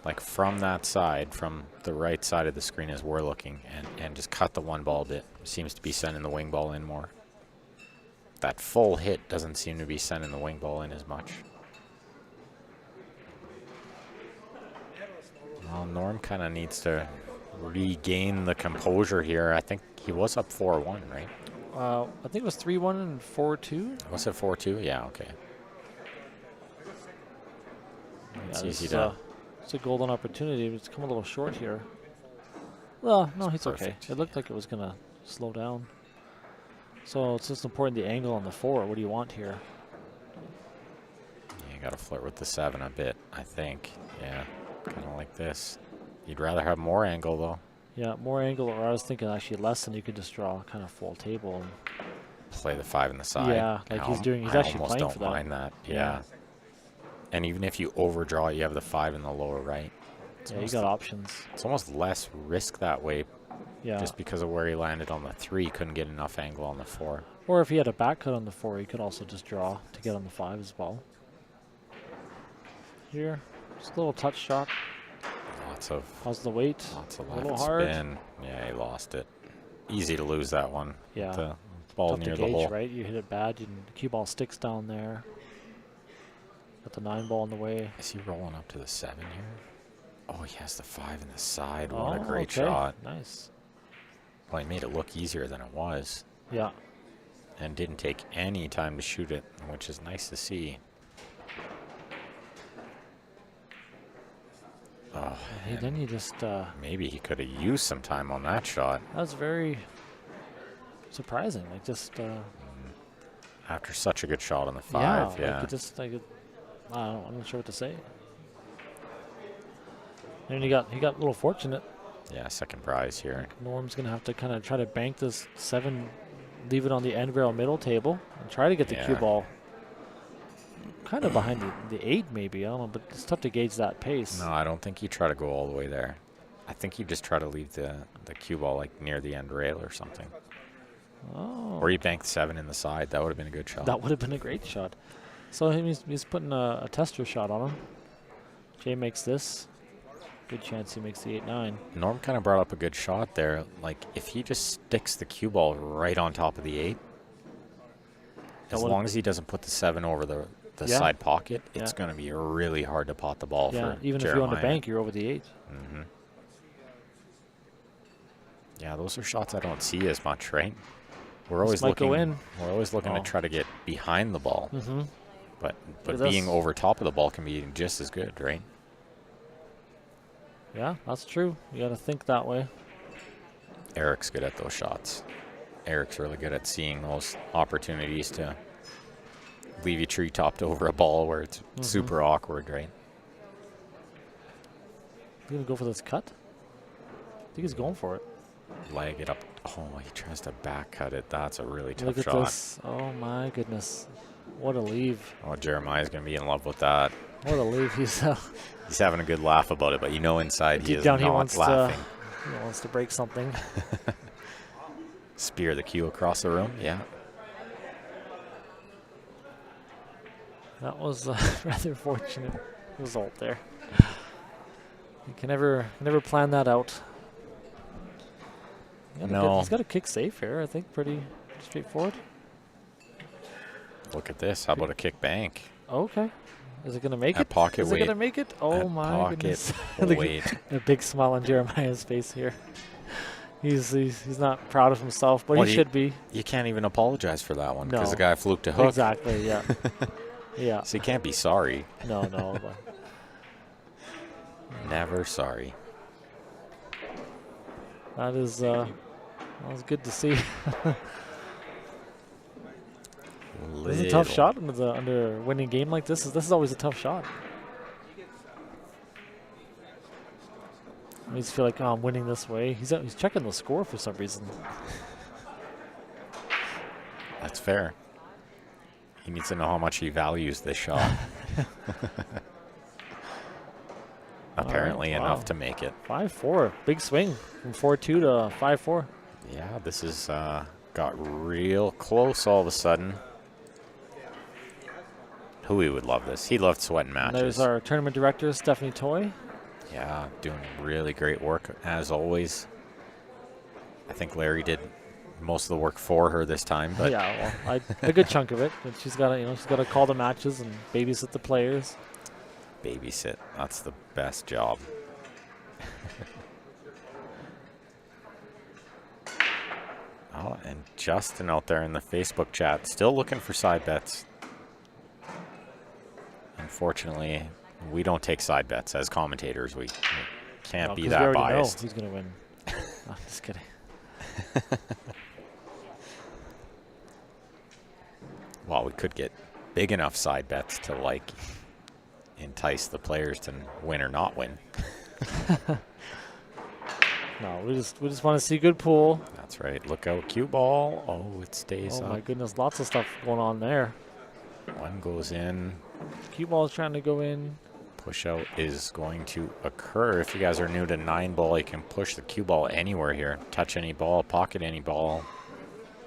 Like from that side, from the right side of the screen as we're looking, and just cut the one ball bit. Seems to be sending the wing ball in more. That full hit doesn't seem to be sending the wing ball in as much. Well, Norm kind of needs to regain the composure here. I think he was up 4-1, right? I think it was 3-1 and 4-2. Was it 4-2? Yeah, okay. It's easy it's to... It's a golden opportunity. It's come a little short here. Well, no, it's okay. Perfect. It looked like it was going to slow down. So it's just important the angle on the 4. What do you want here? Yeah, you got to flirt with the 7 a bit, I think. Yeah, kind of like this. You'd rather have more angle, though. Yeah, more angle, or I was thinking actually less, and you could just draw kind of full table. And play the 5 in the side. Yeah, like he's doing. He's actually playing for that. I almost don't mind that. Yeah. And even if you overdraw it, you have the 5 in the lower right. Yeah, you got options. It's almost less risk that way. Yeah. Just because of where he landed on the 3, couldn't get enough angle on the 4. Or if he had a back cut on the 4, he could also just draw to get on the 5 as well. Here, just a little touch shot. How's the weight? Lots of a little left hard. spin. Yeah, he lost it. Easy to lose that one. Yeah. The ball Tough near to the gauge, hole. right? You hit it bad, the cue ball sticks down there. Got the 9 ball in the way. Is he rolling up to the 7 here? Oh, he has the 5 in the side. What a great okay. shot. Nice. Well, he made it look easier than it was. Yeah. And didn't take any time to shoot it, which is nice to see. Oh, Then he just... maybe he could have used some time on that shot. That was very surprising. Like just... After such a good shot on the 5, yeah. Like it just, like I'm not sure what to say. And he got a little fortunate. Yeah, second prize here. Norm's going to have to kind of try to bank this 7, leave it on the end rail middle table, and try to get the cue ball kind of behind the 8 maybe. I don't know, but it's tough to gauge that pace. No, I don't think you try to go all the way there. I think you just try to leave the cue ball like near the end rail or something. Oh. Or you bank 7 in the side. That would have been a good shot. That would have been a great shot. So he's putting a tester shot on him. Jay makes this. Good chance he makes the 8-9. Norm kind of brought up a good shot there. Like, if he just sticks the cue ball right on top of the 8, as long as he doesn't put the 7 over the side pocket, it's going to be really hard to pot the ball for even Jeremiah. if you're on the bank, you're over the 8. Mm-hmm. Yeah, those are shots I don't see as much, right? We're always looking. We're always looking to try to get behind the ball, but being over top of the ball can be just as good, right? Yeah, that's true. You got to think that way. Eric's good at those shots. Eric's really good at seeing those opportunities to leave you tree-topped over a ball where it's super awkward, right? You gonna go for this cut? I think he's going for it. Leg it up. Oh, he tries to back cut it. That's a really tough Look shot. at this. Oh my goodness. What a leave. Oh, Jeremiah's going to be in love with that. What a leave. He's having a good laugh about it, but you know inside he is down, not laughing. He wants to break something. Spear the cue across the room. Yeah. That was a rather fortunate result there. You can never plan that out. He's got a kick safe here, I think. Pretty straightforward. Look at this. How about a kick bank? Okay. Is it going to make it? Pocket Is weight. it going to make it? Oh, my goodness. Weight. A big smile on Jeremiah's face here. he's not proud of himself, but Well, he should be. You can't even apologize for that one because No. the guy fluked a hook. Exactly. Yeah. Yeah. So you can't be sorry. No. But Never sorry. that was good to see. This is a tough shot under a winning game like this. This is always a tough shot. I just feel like, oh, I'm winning this way. He's checking the score for some reason. That's fair. He needs to know how much he values this shot. Apparently right, enough wow. to make it. 5-4, big swing from 4-2 to 5-4. Yeah, this has got real close all of a sudden. Hooey would love this. He loved sweating matches. And there's our tournament director, Stephanie Toy. Yeah, doing really great work as always. I think Larry did most of the work for her this time, but Yeah, well, a good chunk of it. And she's got to call the matches and babysit the players. babysit. That's the best job. Oh, and Justin out there in the Facebook chat still looking for side bets. Unfortunately, we don't take side bets as commentators. We can't be 'cause that we already biased. know he's going to win. I'm just kidding. Well, we could get big enough side bets to like entice the players to win or not win. No, we just want to see good pool. That's right. Look out, cue ball. Oh, it stays Oh up. my goodness, lots of stuff going on there. One goes in. Cue ball is trying to go in. Push out is going to occur. If you guys are new to 9-ball, you can push the cue ball anywhere here. Touch any ball, pocket any ball.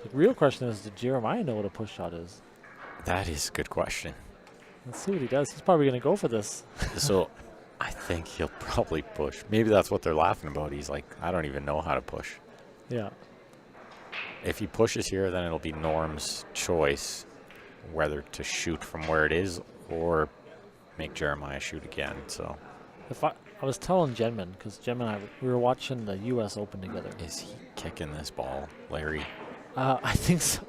The real question is, did Jeremiah know what a push shot is? That is a good question. Let's see what he does. He's probably going to go for this. So I think he'll probably push. Maybe that's what they're laughing about. He's like, I don't even know how to push. Yeah. If he pushes here, then it'll be Norm's choice whether to shoot from where it is or make Jeremiah shoot again. So If I was telling Jenman, because Jenman and I, we were watching the U.S. Open together. is he kicking this ball, Larry? I think so.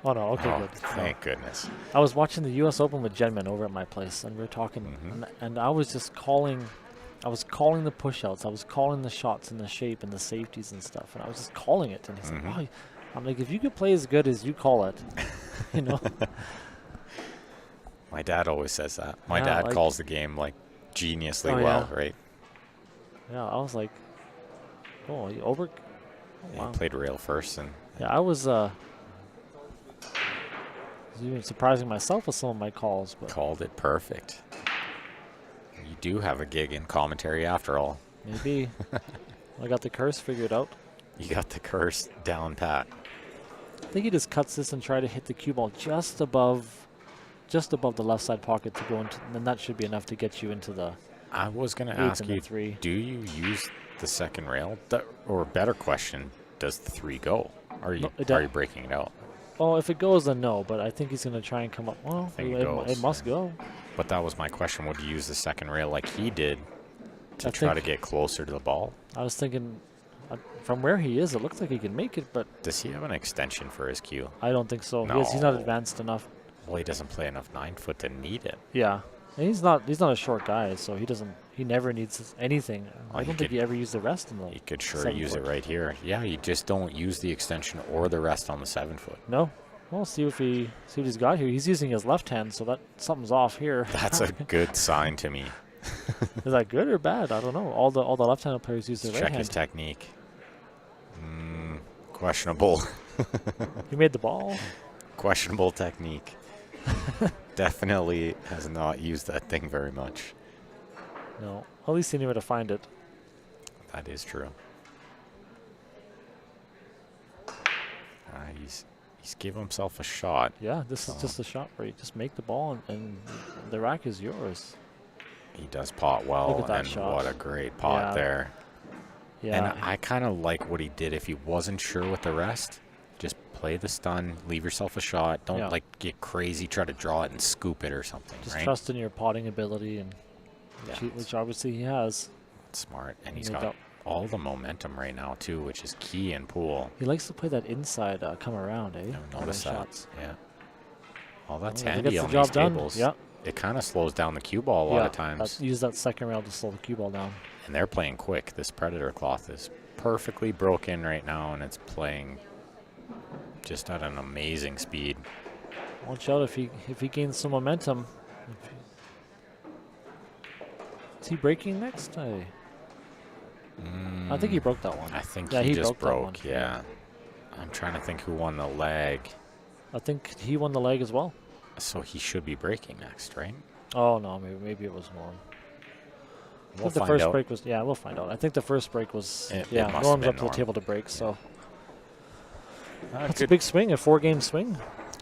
Oh, no. Okay, Oh, good. thank goodness. I was watching the U.S. Open with Jenman over at my place, and we were talking, and I was just calling. I was calling the push-outs. I was calling the shots and the shape and the safeties and stuff, and I was just calling it. And he's like, "Wow," I'm like, "If you could play as good as you call it, you know." My dad always says that. My Yeah, dad like- calls the game like geniusly Oh, well, yeah. right? Yeah, I was like, "Oh, you over." He Wow. played rail first, and Yeah, I was even surprising myself with some of my calls, but called it perfect. You do have a gig in commentary after all. maybe I got the curse figured out. You got the curse down pat. I think he just cuts this and try to hit the cue ball just above the left side pocket to go into, and then that should be enough to get you into the I was going to eighth ask and the you, 3. do you use the second rail? Or better question, does the 3 go? Are you No, it are do- you breaking it out? Oh, if it goes, then no. But I think he's going to try and come up. Well, think it it goes, must yeah. go. But that was my question. Would you use the second rail like he did to I try to think- get closer to the ball? I was thinking, from where he is, it looks like he can make it, but Does he have an extension for his cue? I don't think so. He's not No. advanced enough. Well, he doesn't play enough 9-foot to need it. Yeah, and he's not a short guy, so he never needs anything. I he don't think could- he ever used the rest in the. He could sure 7 use foot. it right here. Yeah, you just don't use the extension or the rest on the 7-foot. No. Well, see what he's got here. He's using his left hand, so that something's off here. That's a good sign to me. Is that good or bad? I don't know. All the left-handed players use their Let's right check his hand. technique. Questionable. He made the ball. Questionable technique. Definitely has not used that thing very much. No. At least he knew where to find it. That is true. He's given himself a shot. Yeah, this is just a shot where you just make the ball and the rack is yours. He does pot well, Look at that and shot. what a great pot Yeah. there. Yeah. And I kind of like what he did. If he wasn't sure with the rest, just play the stun, leave yourself a shot. Don't Yeah. like get crazy, try to draw it and scoop it or something. just right? trust in your potting ability, and Yeah. which obviously he has. Smart, and He he's made got that all the momentum right now, too, which is key in pool. He likes to play that inside come around, eh? I've noticed that. Shots. Yeah. Well, that's He handy gets on the job these done. tables. Yeah. It kind of slows down the cue ball a lot of times. Use that second rail to slow the cue ball down. And they're playing quick. This Predator cloth is perfectly broken right now, and it's playing just at an amazing speed. Watch out if he gains some momentum. Is he breaking next? I think he broke that one. I think he just broke. Yeah. I'm trying to think who won the leg. I think he won the leg as well. So he should be breaking next, right? Oh no, maybe it was Norm. We'll the find first out. break was we'll find out. I think the first break was It must Norm's have been up to the Norm. table to break, so that's a Good, big swing, a 4-game swing.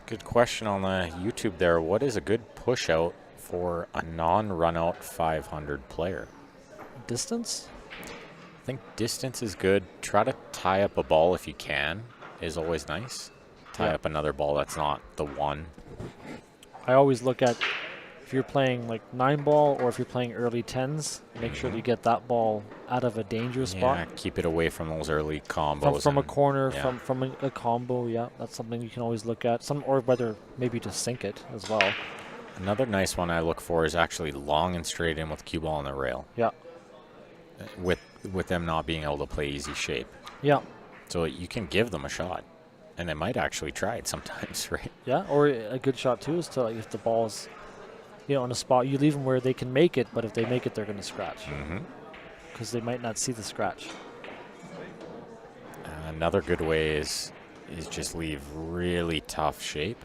good question on the YouTube there. What is a good push out for a non-run out 500 player? Distance? I think distance is good. Try to tie up a ball if you can, is always nice. Tie up another ball that's not the one. I always look at if you're playing like 9-ball or if you're playing early 10s, make sure that you get that ball out of a dangerous spot. Keep it away from those early combos. From a corner, yeah. from a combo, that's something you can always look at. Or whether maybe to sink it as well. Another nice one I look for is actually long and straight in with cue ball on the rail. Yeah. With them not being able to play easy shape. Yeah. So you can give them a shot. And they might actually try it sometimes, right? Yeah, or a good shot too is to, like, if the ball's, on a spot, you leave them where they can make it, but if they make it, they're going to scratch. Because they might not see the scratch. Another good way is just leave really tough shape.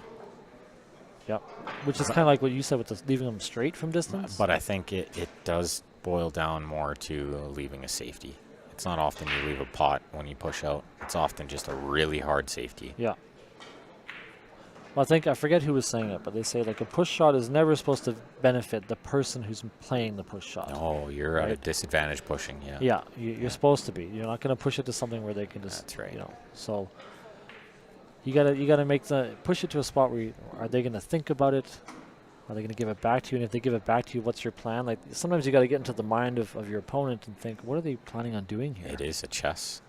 Yep. Which is kind of like what you said with leaving them straight from distance. But I think it does boil down more to leaving a safety. It's not often you leave a pot when you push out. It's often just a really hard safety. Yeah. Well, I forget who was saying it, but they say like a push shot is never supposed to benefit the person who's playing the push shot. No, you're at a disadvantage pushing, yeah. Yeah, you're supposed to be. You're not going to push it to something where they can just, That's right. So you gotta push it to a spot where are they going to think about it? Are they going to give it back to you? And if they give it back to you, what's your plan? Like sometimes you got to get into the mind of your opponent and think, what are they planning on doing here? It is a chess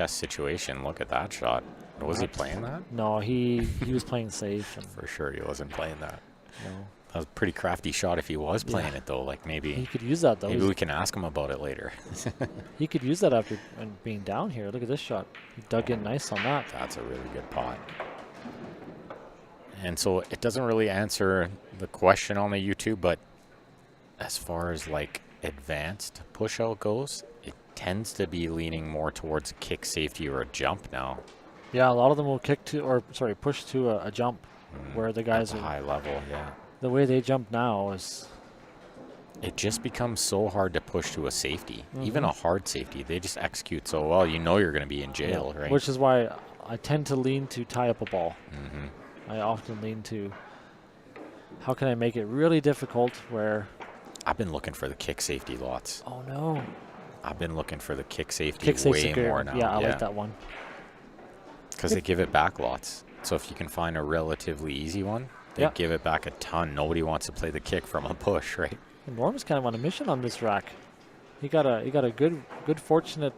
situation. Look at that shot. Was he playing that? No, he was playing safe. And For sure he wasn't playing that. no. That was a pretty crafty shot if he was playing it, though. Like He maybe could use that, though. we can ask him about it later. He could use that after being down here. Look at this shot. He dug in nice on that. That's a really good pot. And so it doesn't really answer the question on the YouTube, but as far as like advanced push out goes, it tends to be leaning more towards a kick safety or a jump now. Yeah, a lot of them will push to a jump where the guys At a high level, yeah. The way they jump now is... It just becomes so hard to push to a safety, even a hard safety. They just execute so well, you know you're going to be in jail, right? Which is why I tend to lean to tie up a ball. I often lean to how can I make it really difficult where... I've been looking for the kick safety lots. Oh, no. I've been looking for the kick safety Kick way safety more now. Yeah, I like that one. Because they give it back lots. So if you can find a relatively easy one, they give it back a ton. Nobody wants to play the kick from a push, right? And Norm's kind of on a mission on this rack. He got a good fortunate...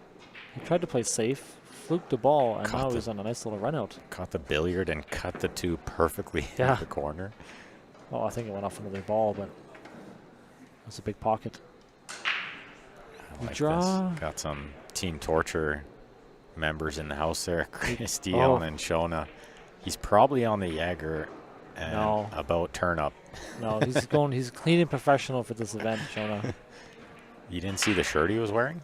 He tried to play safe, fluked the ball, and now he's on a nice little run out. Caught the billiard and cut the two perfectly in the corner. Oh, I think it went off another ball, but that's a big pocket. I like draw. This. Got some Team Torture members in the house there. Chris Dion and Shona. He's probably on the Jaeger and about turn up. No, he's clean and professional for this event, Shona. You didn't see the shirt he was wearing?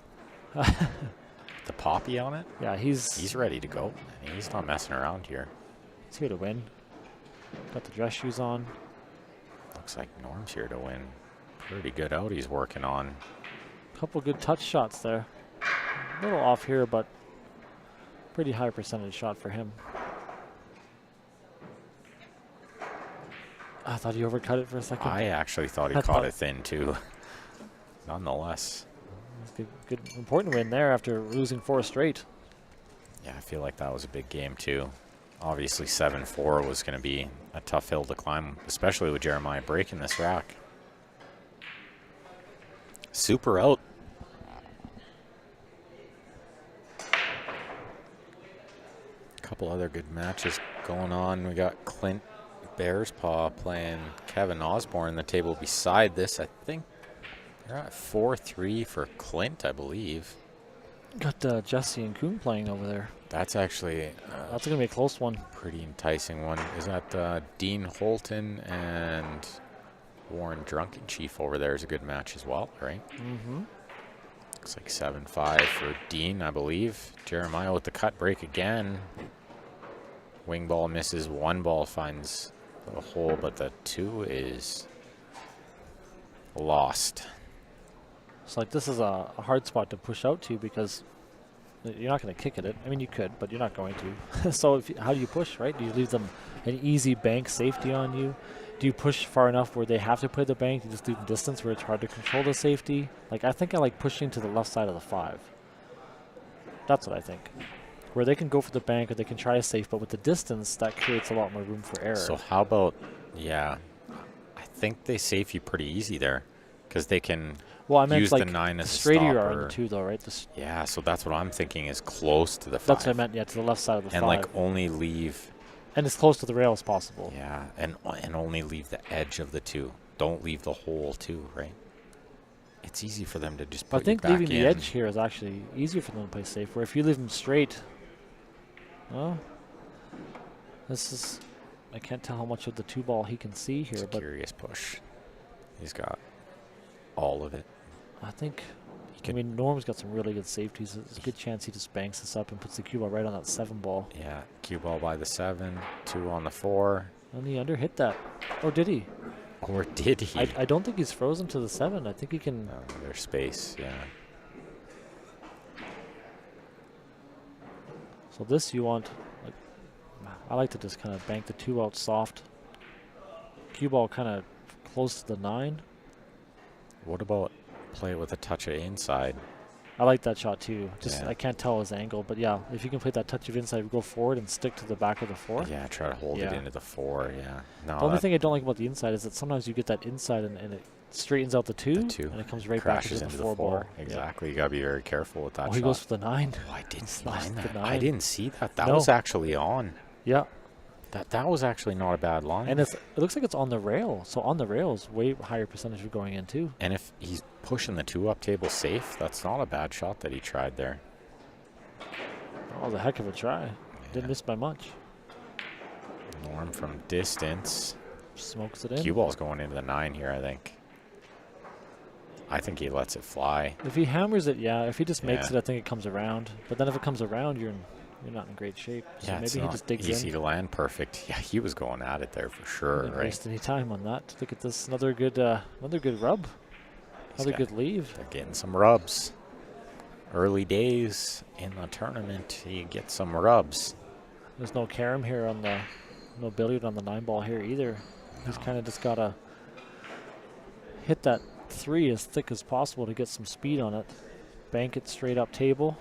The poppy on it? Yeah, he's ready to go. He's not messing around here. He's here to win. Got the dress shoes on. Looks like Norm's here to win. Pretty good out he's working on. Couple good touch shots there. A little off here, but pretty high percentage shot for him. I thought he overcut it for a second. I actually thought he caught it thin too. Nonetheless. Good important win there after losing 4 straight. Yeah, I feel like that was a big game too. Obviously 7-4 was going to be a tough hill to climb, especially with Jeremiah breaking this rack. Super out. couple other good matches going on. We got Clint Bearspaw playing Kevin Osborne. The table beside this, I think they're at 4-3 for Clint, I believe. Got Jesse and Kuhn playing over there. That's actually That's going to be a close one. pretty enticing one. Is that Dean Holton and Warren Drunken Chief over there is a good match as well, right? Mm-hmm. Looks like 7-5 for Dean, I believe. Jeremiah with the cut break again. Wing ball misses. One ball finds the hole, but the 2 is lost. So like this is a hard spot to push out to because you're not going to kick at it. I mean, you could, but you're not going to. So how do you push, right? Do you leave them an easy bank safety on you? Do you push far enough where they have to play the bank? You just leave them distance where it's hard to control the safety? Like, I think I like pushing to the left side of the 5. That's what I think. Where they can go for the bank or they can try a safe, but with the distance, that creates a lot more room for error. So how about, yeah, I think they safe you pretty easy there because they can I meant use like the 9 as a straighter you are on stopper. the 2, though, right? Yeah, so that's what I'm thinking is close to the 5. That's what I meant, yeah, to the left side of the 5. And like only leave, And as close to the rail as possible. yeah, and only leave the edge of the 2. Don't leave the hole too, right? It's easy for them to just put I think you back leaving in. the edge here is actually easier for them to play safe. Where if you leave them straight, well, this is, I can't tell how much of the 2 ball he can see here, It's a but curious push. He's got all of it. I think, I could- mean, Norm's got some really good safeties. There's a good chance he just banks this up and puts the cue ball right on that 7 ball. Yeah, cue ball by the 7, 2 on the 4. And he under hit that. Or did he? Or did he? I don't think he's frozen to the 7. I think he can. There's space, yeah. So this you want, like, I like to just kind of bank the 2 out soft. Cue ball kind of close to the 9. What about play it with a touch of inside? I like that shot too. Just Yeah. I can't tell his angle, but yeah, if you can play that touch of inside, go forward and stick to the back of the 4. Yeah, try to hold it Yeah. into the 4, yeah. No, The only thing I don't like about the inside is that sometimes you get that inside and it straightens out the 2, and it comes right back crashes into the into 4 ball. Exactly, you got to be very careful with that Oh, shot. he goes for the 9. Oh, I didn't Slashed mind the that. I 9. didn't see that. That No. was actually on. Yeah, That was actually not a bad line. and it looks like it's on the rail. So on the rail is way higher percentage of going in too. And if he's pushing the 2 up table safe, that's not a bad shot that he tried there. Oh, the heck of a try. Didn't Yeah. miss by much. Norm from distance. Smokes it in. Cue ball's going into the 9 here, I think. I think he lets it fly. If he hammers it, yeah. If he just makes Yeah. it, I think it comes around. But then if it comes around, you're not in great shape. So Yeah, it's maybe he not just digs easy in. to land perfect. Yeah, he was going at it there for sure, Didn't right? waste any time on that. Look at this, another good rub, He's another got- good leave. They're getting some rubs. Early days in the tournament, you get some rubs. There's no carom here on the, no billiard on the 9 ball here either. He's No. kind of just gotta hit that 3 as thick as possible to get some speed on it. Bank it straight up table.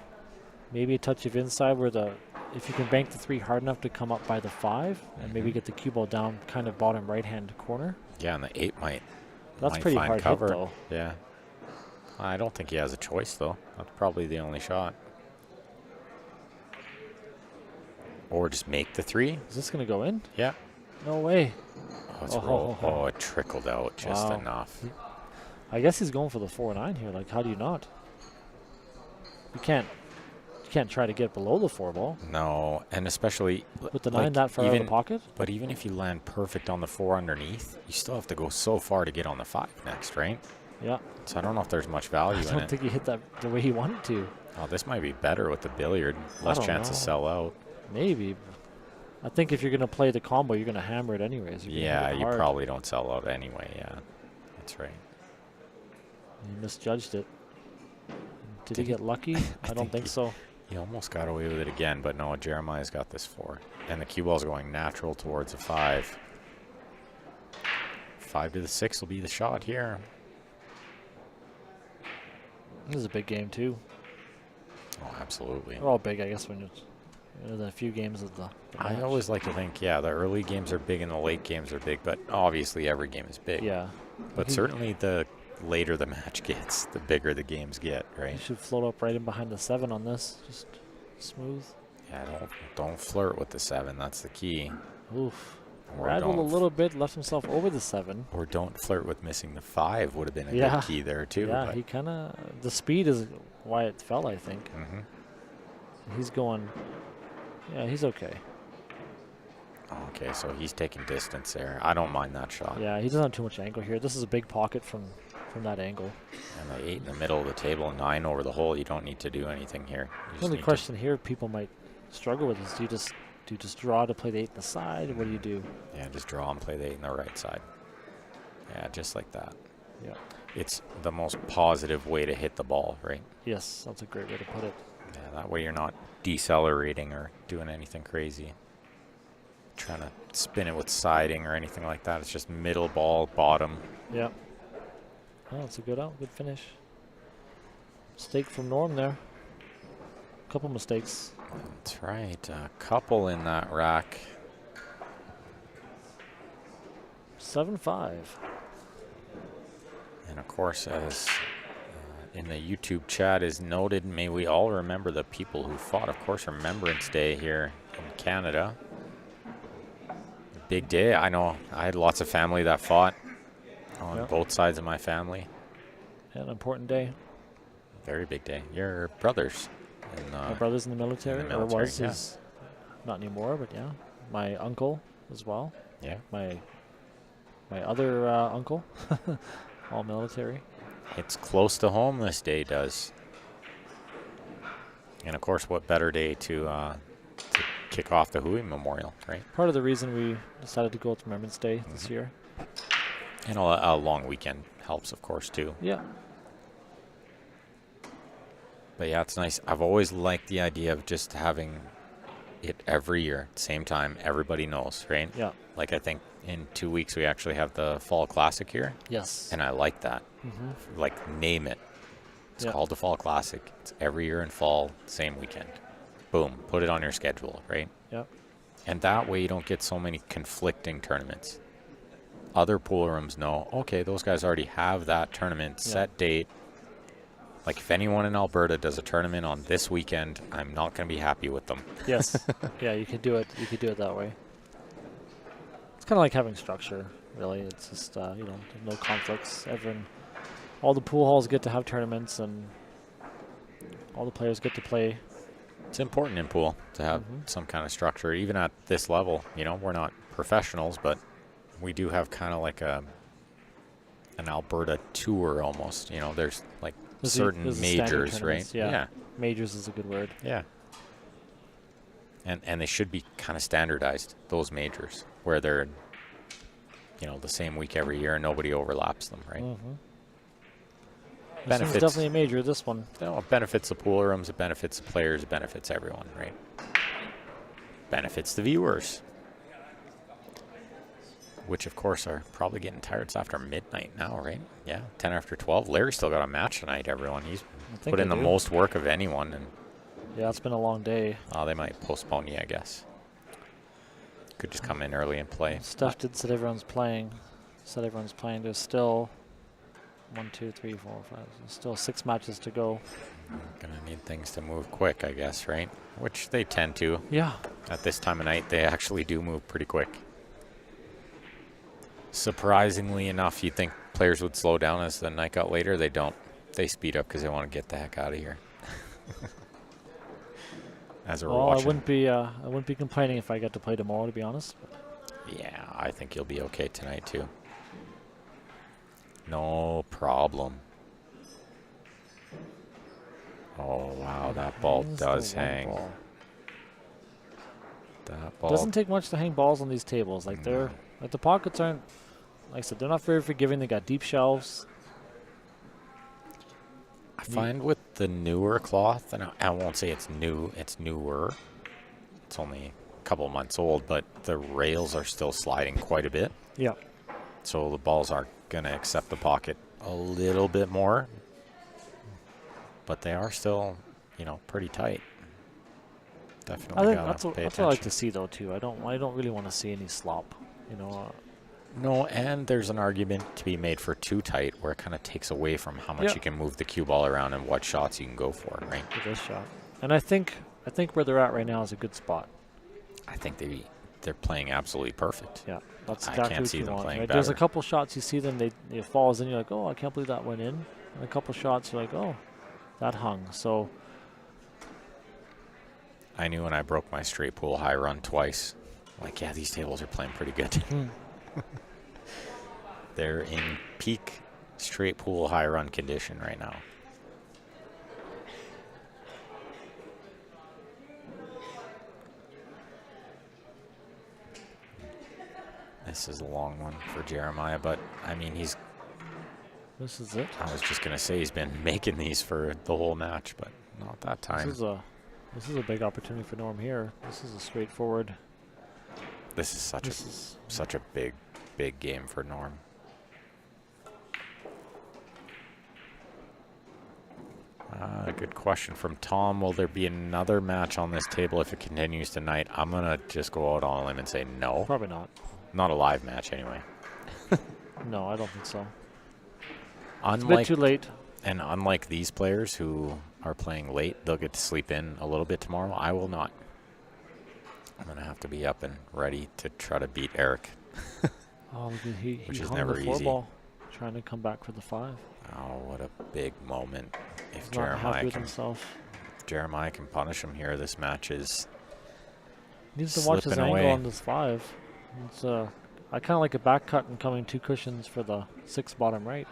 Maybe a touch of inside where if you can bank the 3 hard enough to come up by the 5 and maybe get the cue ball down kind of bottom right hand corner. Yeah, and the 8 might That's pretty find hard cover. hit though. Yeah. I don't think he has a choice, though. That's probably the only shot. Or just make the 3. Is this gonna go in? Yeah. No way. Oh, it's Oh. oh, it trickled out just Wow. enough. I guess he's going for the 4-9 here. Like, how do you not? You can't try to get below the 4 ball No, and especially with the 9 that far out of the pocket. But even if you land perfect on the 4 underneath, you still have to go so far to get on the 5 next, right? Yeah, So I don't know if there's much value I in don't it. think he hit that the way he wanted to. Oh, this might be better with the billiard. Less don't chance to know. sell out. Maybe. I think if you're gonna play the combo, you're gonna hammer it anyways. You're gonna Yeah, hit it you hard. probably don't sell out anyway. Yeah, that's right. He misjudged it. Did he Did he? get lucky? I don't think so. He almost got away with it again, but no, Jeremiah's got this 4. And the cue ball's going natural towards a 5. 5 to the 6 will be the shot here. This is a big game too. Oh, absolutely. They're all big, I guess, when you're the few games of the I match. always like to think, yeah, the early games are big and the late games are big, but obviously every game is big. Yeah. But certainly the later the match gets, the bigger the games get, You right? should float up right in behind the 7 on this. Just smooth. Yeah, don't flirt with the 7. That's the key. Oof. Or Rattled a don't little bit, left himself over the 7. Or don't flirt with missing the 5 would have been a Yeah. good key there too. Yeah, but he kind of, the speed is why it fell, I think. He's going, yeah, he's okay. Okay, so he's taking distance there. I don't mind that shot. Yeah, he doesn't have too much angle here. This is a big pocket from that angle. And the 8 in the middle of the table, 9 over the hole. You don't need to do anything here. The only question here people might struggle with is do you just draw to play the 8 in the side? What do you do? Yeah, just draw and play the 8 in the right side. Yeah, just like that. Yeah. It's the most positive way to hit the ball, right? Yes, that's a great way to put it. Yeah, that way you're not decelerating or doing anything crazy. Trying to spin it with siding or anything like that. It's just middle ball, bottom. Yeah. Oh, it's a good out, good finish. Mistake from Norm there. Couple mistakes. That's right. A couple in that rack. 7-5. And of course, as in the YouTube chat is noted, may we all remember the people who fought. Of course, Remembrance Day here in Canada. Big day. I know I had lots of family that fought on both sides of my family. An important day. Very big day. Your brothers. My brother's in the military. Or was. Yeah. He's not anymore, but yeah. My uncle as well. Yeah. My other uncle. All military. It's close to home this day does. And of course, what better day to kick off the Hooey Memorial, right? Part of the reason we decided to go with Remembrance Day this year. And a long weekend helps, of course, too. Yeah. But yeah, it's nice. I've always liked the idea of just having it every year, same time, everybody knows, right? Yeah. Like I think in 2 weeks we actually have the Fall Classic here. Yes. And I like that. Like, name it. It's called the Fall Classic. It's every year in fall, same weekend. Boom, put it on your schedule, right? Yep. And that way you don't get so many conflicting tournaments. Other pool rooms know, okay, those guys already have that tournament, set date. Like, if anyone in Alberta does a tournament on this weekend, I'm not going to be happy with them. Yes. Yeah, you could do it. You could do it that way. It's kind of like having structure, really. It's just, no conflicts. All the pool halls get to have tournaments, and all the players get to play. It's important in pool to have some kind of structure, even at this level. You know, we're not professionals, but we do have kind of like an Alberta tour almost. You know, there's like certain majors, right? Yeah. Majors is a good word. Yeah. And they should be kind of standardized, those majors, where they're, the same week every year and nobody overlaps them, right? This one's definitely a major, this one. It benefits the pool rooms, it benefits the players, it benefits everyone, right? Benefits the viewers. Which, of course, are probably getting tired. It's after midnight now, right? Yeah, 10 after 12. Larry's still got a match tonight, everyone. He's put in the most work of anyone. And yeah, it's been a long day. They might postpone you, I guess. Could just come in early and play. Steph did said everyone's playing. There's still 1, 2, 3, 4, 5. There's still 6 matches to go. Gonna need things to move quick, I guess, right? Which they tend to. Yeah. At this time of night, they actually do move pretty quick. Surprisingly enough, you'd think players would slow down as the night got later. They don't. They speed up because they want to get the heck out of here. As we're watching. I wouldn't be complaining if I get to play tomorrow, to be honest. Yeah, I think you'll be okay tonight too. No problem. Oh wow, that ball does hang. That ball doesn't take much to hang balls on these tables. Like the pockets aren't, like I said, they're not very forgiving. They got deep shelves. I find with the newer cloth, and I won't say it's new, it's newer. It's only a couple of months old, but the rails are still sliding quite a bit. Yeah. So the balls are going to accept the pocket a little bit more, but they are still, pretty tight. Definitely got to pay attention. That's what I like to see, though, too. I don't really want to see any slop, No, and there's an argument to be made for too tight, where it kind of takes away from how much you can move the cue ball around and what shots you can go for, right? For this shot. And I think I think where they're at right now is a good spot. I think they're playing absolutely perfect. Yeah, that's I exactly can't what see you them want. playing Right? There's a better. couple shots you see them, it falls in, you're like, oh, I can't believe that went in. And a couple shots, you're like, oh, that hung. So I knew when I broke my straight pool high run twice. Like, yeah, these tables are playing pretty good. They're in peak straight pool high run condition right now. This is a long one for Jeremiah, but I mean, this is it. I was just going to say he's been making these for the whole match, but not that time. This is a big opportunity for Norm here. This is a straightforward. This is such a big game for Norm. A good question from Tom. Will there be another match on this table if it continues tonight? I'm going to just go out on a limb and say no. Probably not. Not a live match anyway. No, I don't think so. Unlike, It's a bit too late. And unlike these players who are playing late, they'll get to sleep in a little bit tomorrow. I will not. I'm going to have to be up and ready to try to beat Eric. Oh, he Which is hung never the 4 easy. ball, trying to come back for the 5. Oh, what a big moment. If He's not happy with can, himself. Jeremiah can punish him here, this match is He needs to watch his slipping angle away. on this 5. It's I kind of like a back cut and coming 2 cushions for the 6 bottom right.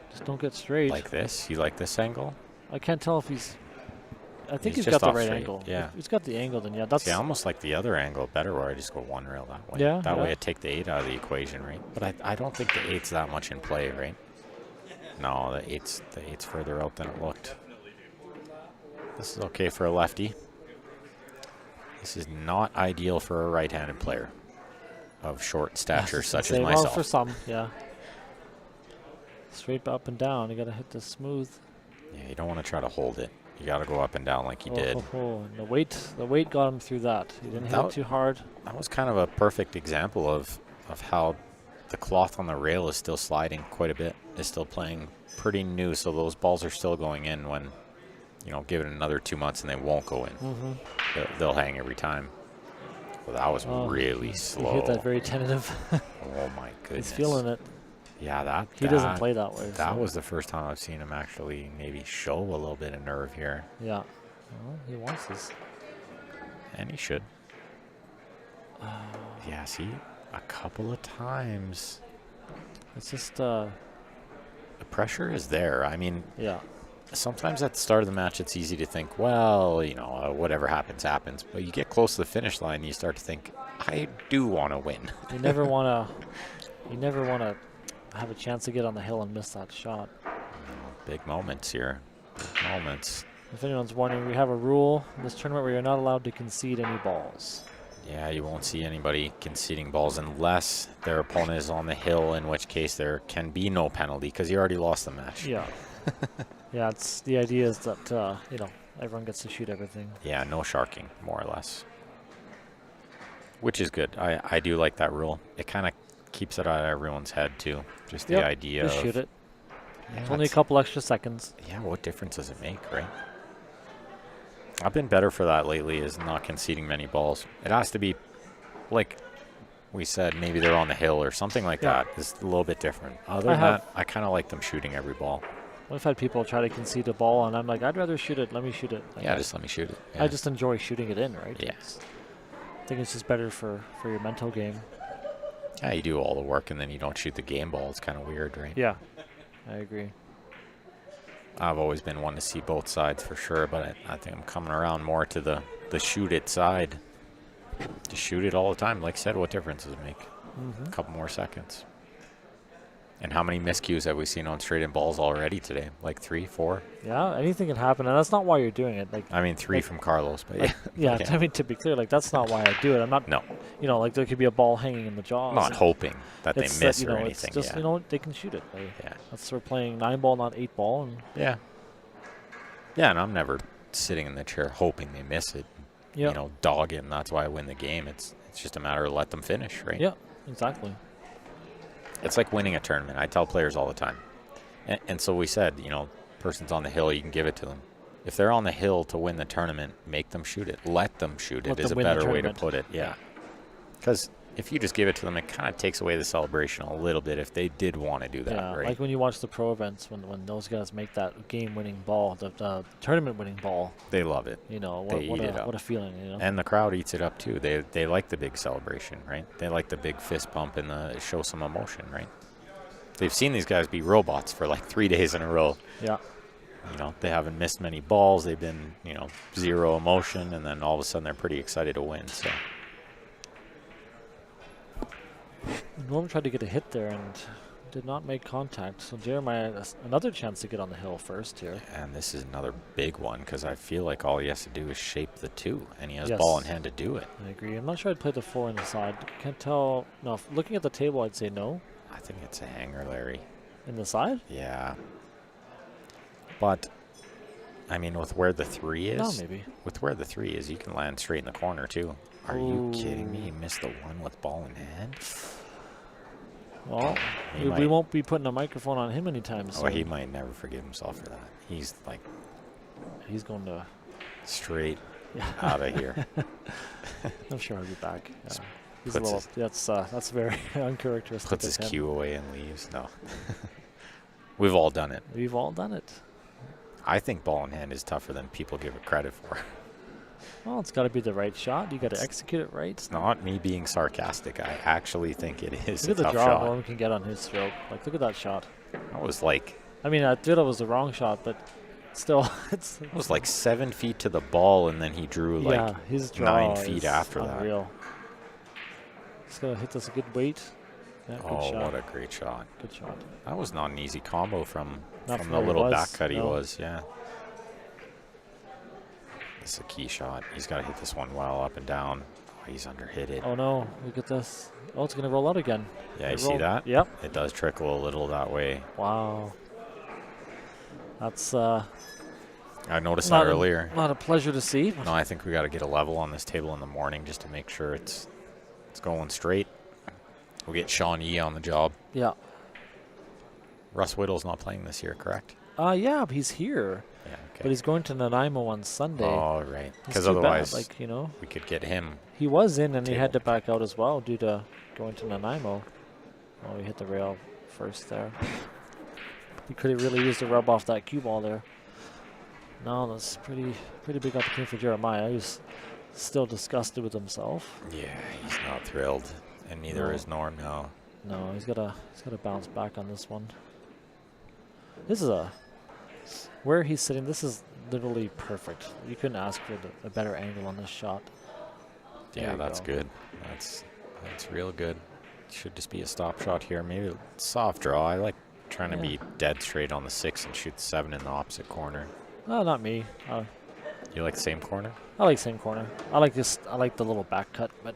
Just don't get straight. like this. You like this angle? I can't tell if he's. I think He's he's got just the off right straight, angle. yeah. If he's got the angle, then yeah, that's. See, I almost like the other angle better where I just go one rail that way. Yeah, That yeah. way I take the 8 out of the equation, right? But I don't think the 8's that much in play, right? No, the 8's further out than it looked. This is okay for a lefty. This is not ideal for a right-handed player of short stature such as Well, myself. for some, yeah. Straight up and down. You got to hit this smooth. Yeah, you don't want to try to hold it. You got to go up and down like he did. And the weight got him through that. He didn't hit it too hard. That was kind of a perfect example of how the cloth on the rail is still sliding quite a bit. It's still playing pretty new, so those balls are still going in when, give it another 2 months and they won't go in. They'll hang every time. Well, that was really slow. He hit that very tentative. Oh my goodness. He's feeling it. Yeah, He doesn't play that way. That so. was the first time I've seen him actually maybe show a little bit of nerve here. Yeah. Well, he wants this. And he should. Yeah, see, a couple of times. It's just, The pressure is there. I mean, yeah. sometimes at the start of the match, it's easy to think, well, whatever happens, happens. But you get close to the finish line, and you start to think, I do want to win. You never want to have a chance to get on the hill and miss that shot. Big moments here. Big moments. If anyone's wondering, we have a rule in this tournament where you're not allowed to concede any balls. Yeah, you won't see anybody conceding balls unless their opponent is on the hill, in which case there can be no penalty because you already lost the match. Yeah. Yeah, it's the idea is that, everyone gets to shoot everything. Yeah, no sharking, more or less. Which is good. I do like that rule. It kind of keeps it out of everyone's head, too. Just the idea just of... shoot it. Yeah, It's only a couple extra seconds. Yeah, what difference does it make, right? I've been better for that lately, is not conceding many balls. It has to be, like we said, maybe they're on the hill or something like that. It's a little bit different. Other than that, I kind of like them shooting every ball. I've had people try to concede a ball, and I'm like, I'd rather shoot it. Let me shoot it. Like, Yeah, just let me shoot it. Yeah. I just enjoy shooting it in, right? Yeah. I think it's just better for your mental game. Yeah, you do all the work, and then you don't shoot the game ball. It's kind of weird, right? Yeah, I agree. I've always been one to see both sides for sure, but I think I'm coming around more to the shoot it side. Just shoot it all the time. Like I said, what difference does it make? A couple more seconds. And how many miscues have we seen on straight-in balls already today? Like 3, 4? Yeah, anything can happen, and that's not why you're doing it. Like, I mean, 3 from Carlos, but yeah. yeah, I mean, to be clear, like, that's not why I do it. I'm not, No. like, there could be a ball hanging in the jaws. Not hoping that they It's miss that, or anything. It's just, yeah. they can shoot it. Like, Yeah. that's we're playing 9-ball, not 8-ball, and Yeah. Yeah, and I'm never sitting in the chair hoping they miss it. yeah, Dog it, and that's why I win the game. It's just a matter of let them finish, right? yeah, exactly. It's like winning a tournament. I tell players all the time. And so we said, person's on the hill, you can give it to them. if they're on the hill to win the tournament, make them shoot it. Let them shoot it is a better way to put it. Yeah. Because if you just give it to them, it kind of takes away the celebration a little bit if they did want to do that, Yeah, right? like when you watch the pro events, when those guys make that game-winning ball, the tournament-winning ball. They love it. You know, They eat it up. what a feeling, you know. And the crowd eats it up too. They like the big celebration, right? They like the big fist pump and show some emotion, right? They've seen these guys be robots for like 3 days in a row. Yeah. You know, they haven't missed many balls. They've been, you know, zero emotion, and then all of a sudden they're pretty excited to win. So Norm tried to get a hit there and did not make contact. So Jeremiah has another chance to get on the hill first here. And this is another big one because I feel like all he has to do is shape the 2, and he has Yes. ball in hand to do it. I agree. I'm not sure I'd play the 4 inside. Can't tell. No, looking at the table, I'd say no. I think it's a hanger, Larry. In the side? Yeah. But, I mean, with where the 3 is, No, maybe. with where the 3 is, you can land straight in the corner too. Are you kidding me? He missed the 1 with ball in hand? Well, He we won't be putting a microphone on him anytime soon. Oh, he might never forgive himself for that. He's like He's going to. straight out of here. I'm sure he'll be back. Just He's a puts little. That's very uncharacteristic. Puts of his him. cue away and leaves. No. We've all done it. We've all done it. I think ball in hand is tougher than people give it credit for. Well, it's got to be the right shot. You got to execute it right. It's not me being sarcastic. I actually think it is Look a at the tough draw shot. Norm can get on his stroke. Like, look at that shot. That was like I mean, I thought it was the wrong shot, but still, it's. it was like 7 feet to the ball, and then he drew like Yeah, his draw 9 feet is after unreal. He's gonna hit this a good weight. Yeah, good Oh, shot. what a great shot. Good shot. That was not an easy combo from Not the from where he little was, back cut he no. was, yeah. This is a key shot. He's got to hit this one well up and down. Oh, he's underhit it. Oh no, look at this. Oh, it's gonna roll out again. Yeah, It you see rolled- that? Yep. It does trickle a little that way. Wow. That's I noticed that earlier. Not a pleasure to see. No, I think we got to get a level on this table in the morning just to make sure it's going straight. We'll get Sean Yee on the job. Yeah. Russ Whittle's not playing this year, correct? Yeah, he's here. Yeah, okay. But he's going to Nanaimo on Sunday. Oh, right. It's Because too bad, otherwise, like, you know, we could get him. he was in and he had to Table. back out as well due to going to Nanaimo. Oh, he hit the rail first there. He could have really used to rub off that cue ball there. No, that's pretty big opportunity for Jeremiah. He's still disgusted with himself. Yeah, he's not thrilled, and neither No. is Norm now. No, he's gotta bounce back on this one. This is where he's sitting. This is literally perfect. You couldn't ask for a better angle on this shot. There Yeah, you that's go. good. That's real good. Should just be a stop shot here. Maybe a soft draw. I like trying to be dead straight on the 6 and shoot 7 in the opposite corner. No, not me. You like the same corner? I like same corner. I like this. I like the little back cut, but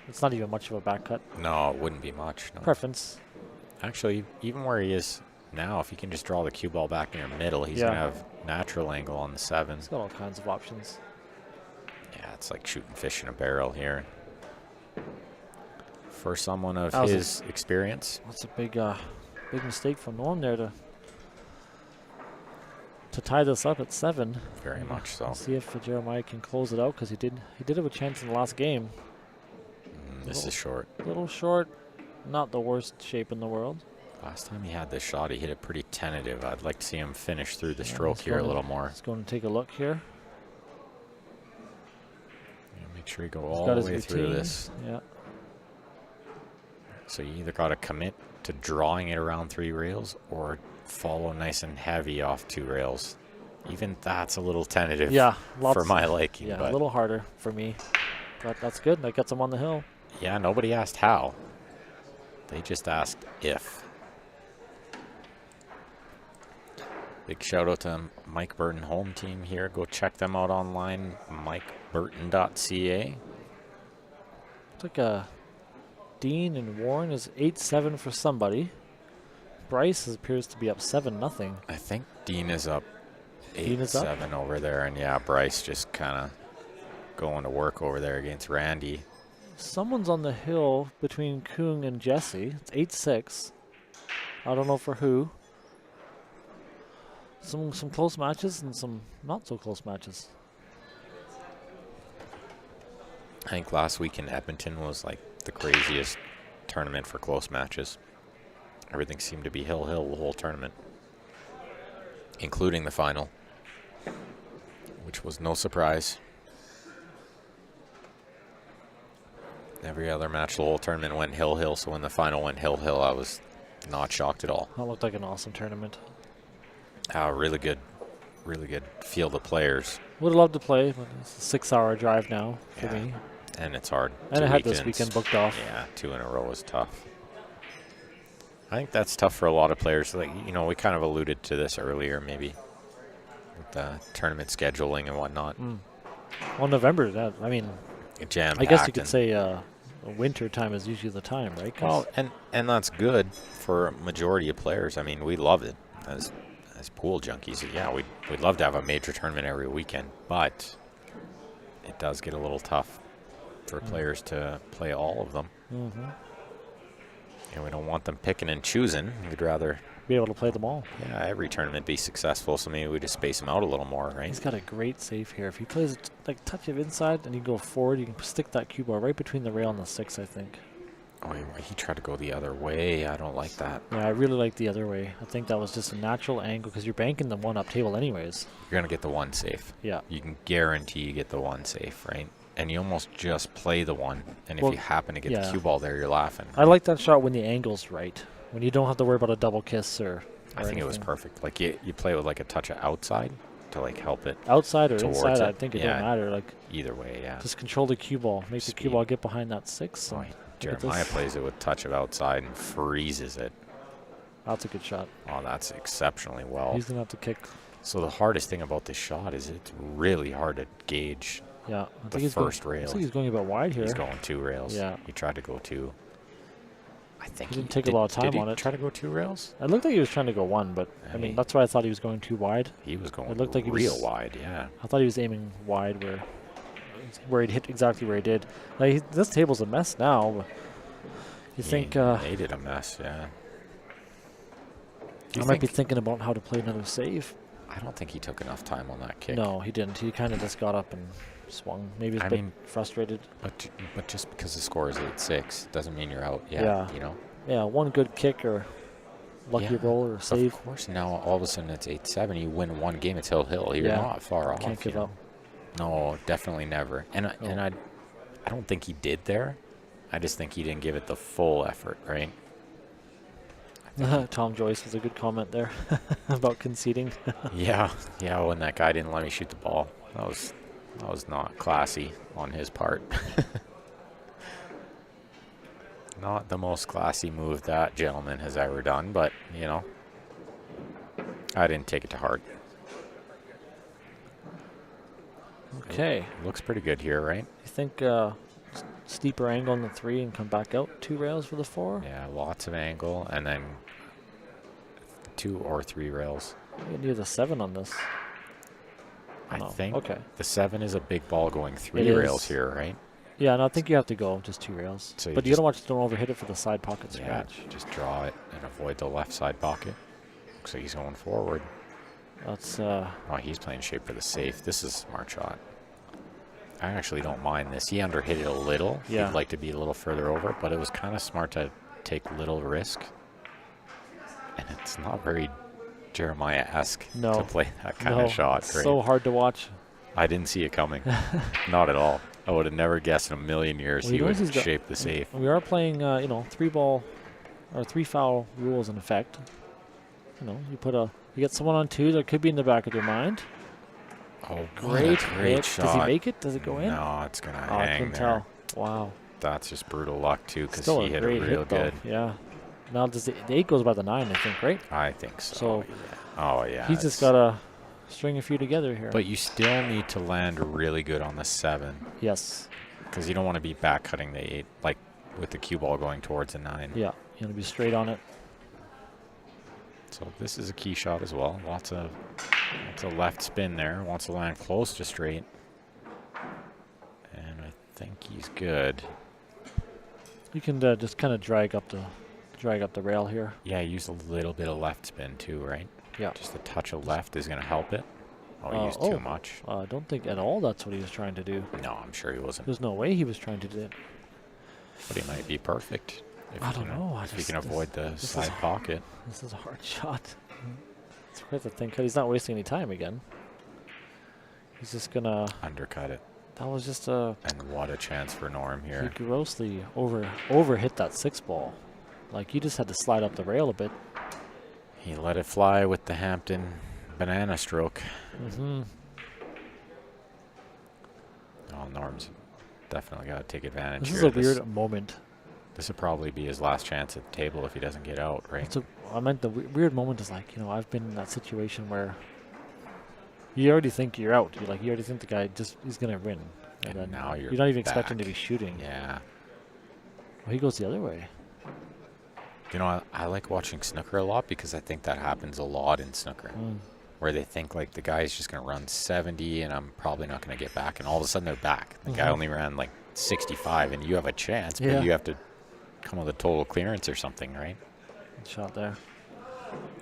it's not even much of a back cut. No, it wouldn't be much. No. Preference. Actually, even where he is now, if you can just draw the cue ball back in your middle, he's Yeah. going to have natural angle on the 7. He's got all kinds of options. Yeah, it's like shooting fish in a barrel here. For someone of That was his experience. That's a big mistake from Norm there to tie this up at 7. Very much so. See if Jeremiah can close it out because he did have a chance in the last game. This is short. A little short, not the worst shape in the world. Last time he had this shot, he hit it pretty tentative. I'd like to see him finish through the Yeah, stroke he's here a going- little more. Let's go and take a look here. Yeah, make sure you go He's all got the his way through routine. this. Yeah. So you either got to commit to drawing it around 3 rails or follow nice and heavy off 2 rails. Even that's a little tentative Yeah, for my liking. Yeah, but a little harder for me. But that's good. That gets him on the hill. yeah, nobody asked how. They just asked if. Big shout out to Mike Burton home team here. Go check them out online, mikeburton.ca. Looks like Dean and Warren is 8-7 for somebody. Bryce appears to be up 7-0. I think Dean is up Dean is up? 8-7 over there, and yeah, Bryce just kind of going to work over there against Randy. Someone's on the hill between Kung and Jesse. It's 8-6. I don't know for who. some close matches and some not so close matches. I think last week in Edmonton was like the craziest tournament for close matches. Everything seemed to be hill the whole tournament, including the final, which was no surprise. Every other match the whole tournament went hill, so when the final went hill, I was not shocked at all. That looked like an awesome tournament. Really good field of players. Would have loved to play, but it's a 6-hour drive now for me. And it's hard. And I had this weekend booked off. Yeah, 2 in a row is tough. I think that's tough for a lot of players. Like, you know, we kind of alluded to this earlier, maybe, with the tournament scheduling and whatnot. Well, November, that I mean, Jam. I guess you could say winter time is usually the time, right? Well, and that's good for a majority of players. I mean, we love it as pool junkies. Yeah, we'd love to have a major tournament every weekend, but it does get a little tough for players to play all of them. And we don't want them picking and choosing. We'd rather be able to play them all. Yeah, every tournament be successful, so maybe we just space them out a little more, right? He's got a great save here. If he plays like touch of inside and you go forward, you can stick that cue ball right between the rail and the 6, I think. Oh, he tried to go the other way. I don't like that. Yeah, I really like the other way. I think that was just a natural angle because you're banking the 1 up table anyways. You're going to get the 1 safe. Yeah. You can guarantee you get the 1 safe, right? And you almost just play the 1. And if you happen to get the cue ball there, you're laughing. Right? I like that shot when the angle's right. When you don't have to worry about a double kiss or I think it was perfect. Like you play with like a touch of outside to like help it. Outside or inside, I think it don't matter. Like either way, yeah. Just control the cue ball. Make the cue ball get behind that 6. Jeremiah plays it with touch of outside and freezes it. That's a good shot. Oh, that's exceptionally well. He's gonna have to kick. So the hardest thing about this shot is it's really hard to gauge. Yeah, the first rail. Looks like he's going a bit wide here. He's going 2 rails. Yeah. He tried to go 2. I think he didn't take a lot of time on it. Try to go 2 rails? It looked like he was trying to go 1, but I mean that's why I thought he was going too wide. He was going it looked like he real was, wide, yeah. I thought he was aiming wide where he'd hit exactly where he did. Like this table's a mess now. But you think made it a mess, yeah. I might be thinking about how to play another save. I don't think he took enough time on that kick. No, he didn't. He kind of just got up and swung. Maybe he's a bit frustrated. But just because the score is 8-6 doesn't mean you're out yet, you know? Yeah, 1 good kick or lucky roll or save. Of course, now all of a sudden it's 8-7. You win 1 game, it's hill. You're not far off. Can't give up. No, definitely never. And I don't think he did there. I just think he didn't give it the full effort, right? Tom Joyce was a good comment there about conceding. yeah, when that guy didn't let me shoot the ball. That was not classy on his part. Not the most classy move that gentleman has ever done, but, you know, I didn't take it to heart. Okay. Looks pretty good here, right? You think steeper angle on the 3 and come back out 2 rails for the 4? Yeah, lots of angle, and then 2 or 3 rails. You can do the 7 on this. I think the 7 is a big ball going 3 rails here, right? Yeah, and I think you have to go just 2 rails. So but you gotta watch, don't overhit it for the side pocket scratch. Just draw it and avoid the left side pocket. Looks like he's going forward. That's oh, he's playing shape for the safe. This is a smart shot. I actually don't mind this. He underhit it a little. Yeah. He'd like to be a little further over, but it was kind of smart to take little risk. And it's not very Jeremiah-esque to play that kind of shot. It's so hard to watch. I didn't see it coming. Not at all. I would have never guessed in a million years he would shape the safe. We are playing, 3 ball or 3 foul rules in effect. You know, you get someone on 2 that could be in the back of their mind. Oh, great shot. Does he make it? Does it go in? No, it's going to hang I couldn't tell. Wow. That's just brutal luck, too, because he hit it real good. Yeah. Now, the 8 goes by the 9, I think, right? I think so. Oh, yeah. He's just got to string a few together here. But you still need to land really good on the 7. Yes. Because you don't want to be back cutting the 8, like with the cue ball going towards the 9. Yeah, you want to be straight on it. So this is a key shot as well. Lots of left spin there. Wants to land close to straight. And I think he's good. You can just kind of drag up the rail here. Yeah, use a little bit of left spin too, right? Yeah. Just a touch of left is going to help it. Oh, he used too much. I don't think at all that's what he was trying to do. No, I'm sure he wasn't. There's no way he was trying to do it. But he might be perfect. If I don't know. If he can avoid the side pocket. This is a hard shot. It's quite the thing, because he's not wasting any time again. He's just going to... Undercut it. That was just a... And what a chance for Norm here. He grossly over hit that 6 ball. Like, you just had to slide up the rail a bit. He let it fly with the Hampton banana stroke. Mm-hmm. Oh, Norm's definitely got to take advantage This here. is a weird moment. This would probably be his last chance at the table if he doesn't get out, right? I meant the weird moment is like, I've been in that situation where you already think you're out. You already think the guy he's going to win. And then now you're not even back. expecting to be shooting. Yeah. Well, he goes the other way. I like watching snooker a lot because I think that happens a lot in snooker. Where they think like the guy's just going to run 70 and I'm probably not going to get back. And all of a sudden they're back. The guy only ran like 65 and you have a chance, but you have to come with a total clearance or something, right? Good shot there.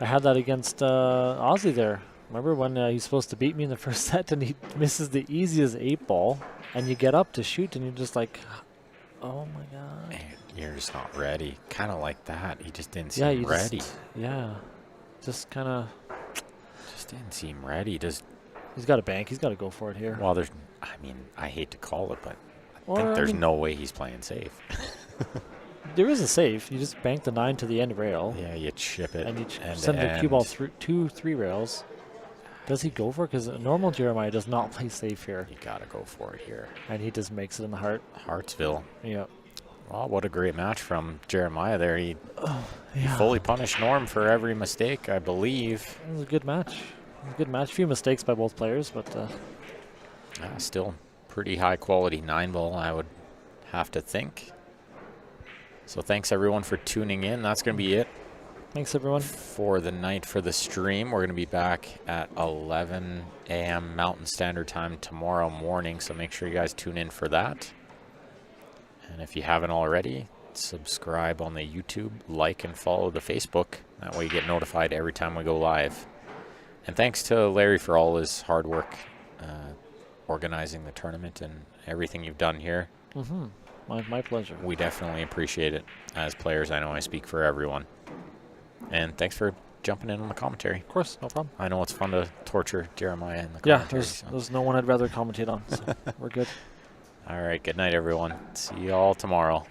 I had that against Ozzy there. Remember when he's supposed to beat me in the first set and he misses the easiest 8 ball and you get up to shoot and you're just like, oh my God. Man, you're just not ready. Kind of like that. He just didn't seem ready. Just kind of. Just didn't seem ready. He's got a bank. He's got to go for it here. Well, I hate to call it, but I think there's no way he's playing safe. There is a safe. You just bank the 9 to the end rail. Yeah, you chip it. And you send the cue ball through 2-3 rails. Does he go for it? Because normal Jeremiah does not play safe here. You got to go for it here. And he just makes it in the heart. Hartsville. Yep. Well, what a great match from Jeremiah there. He fully punished Norm for every mistake, I believe. It was a good match. A few mistakes by both players, but... still pretty high-quality 9-ball, I would have to think. So thanks, everyone, for tuning in. That's going to be it. Thanks, everyone. For the night for the stream. We're going to be back at 11 a.m. Mountain Standard Time tomorrow morning, so make sure you guys tune in for that. And if you haven't already, subscribe on the YouTube, like and follow the Facebook. That way you get notified every time we go live. And thanks to Larry for all his hard work organizing the tournament and everything you've done here. My pleasure. We definitely appreciate it. As players, I know I speak for everyone. And thanks for jumping in on the commentary. Of course, no problem. I know it's fun to torture Jeremiah in the commentary. Yeah, there's no one I'd rather commentate on, so we're good. All right, good night, everyone. See you all tomorrow.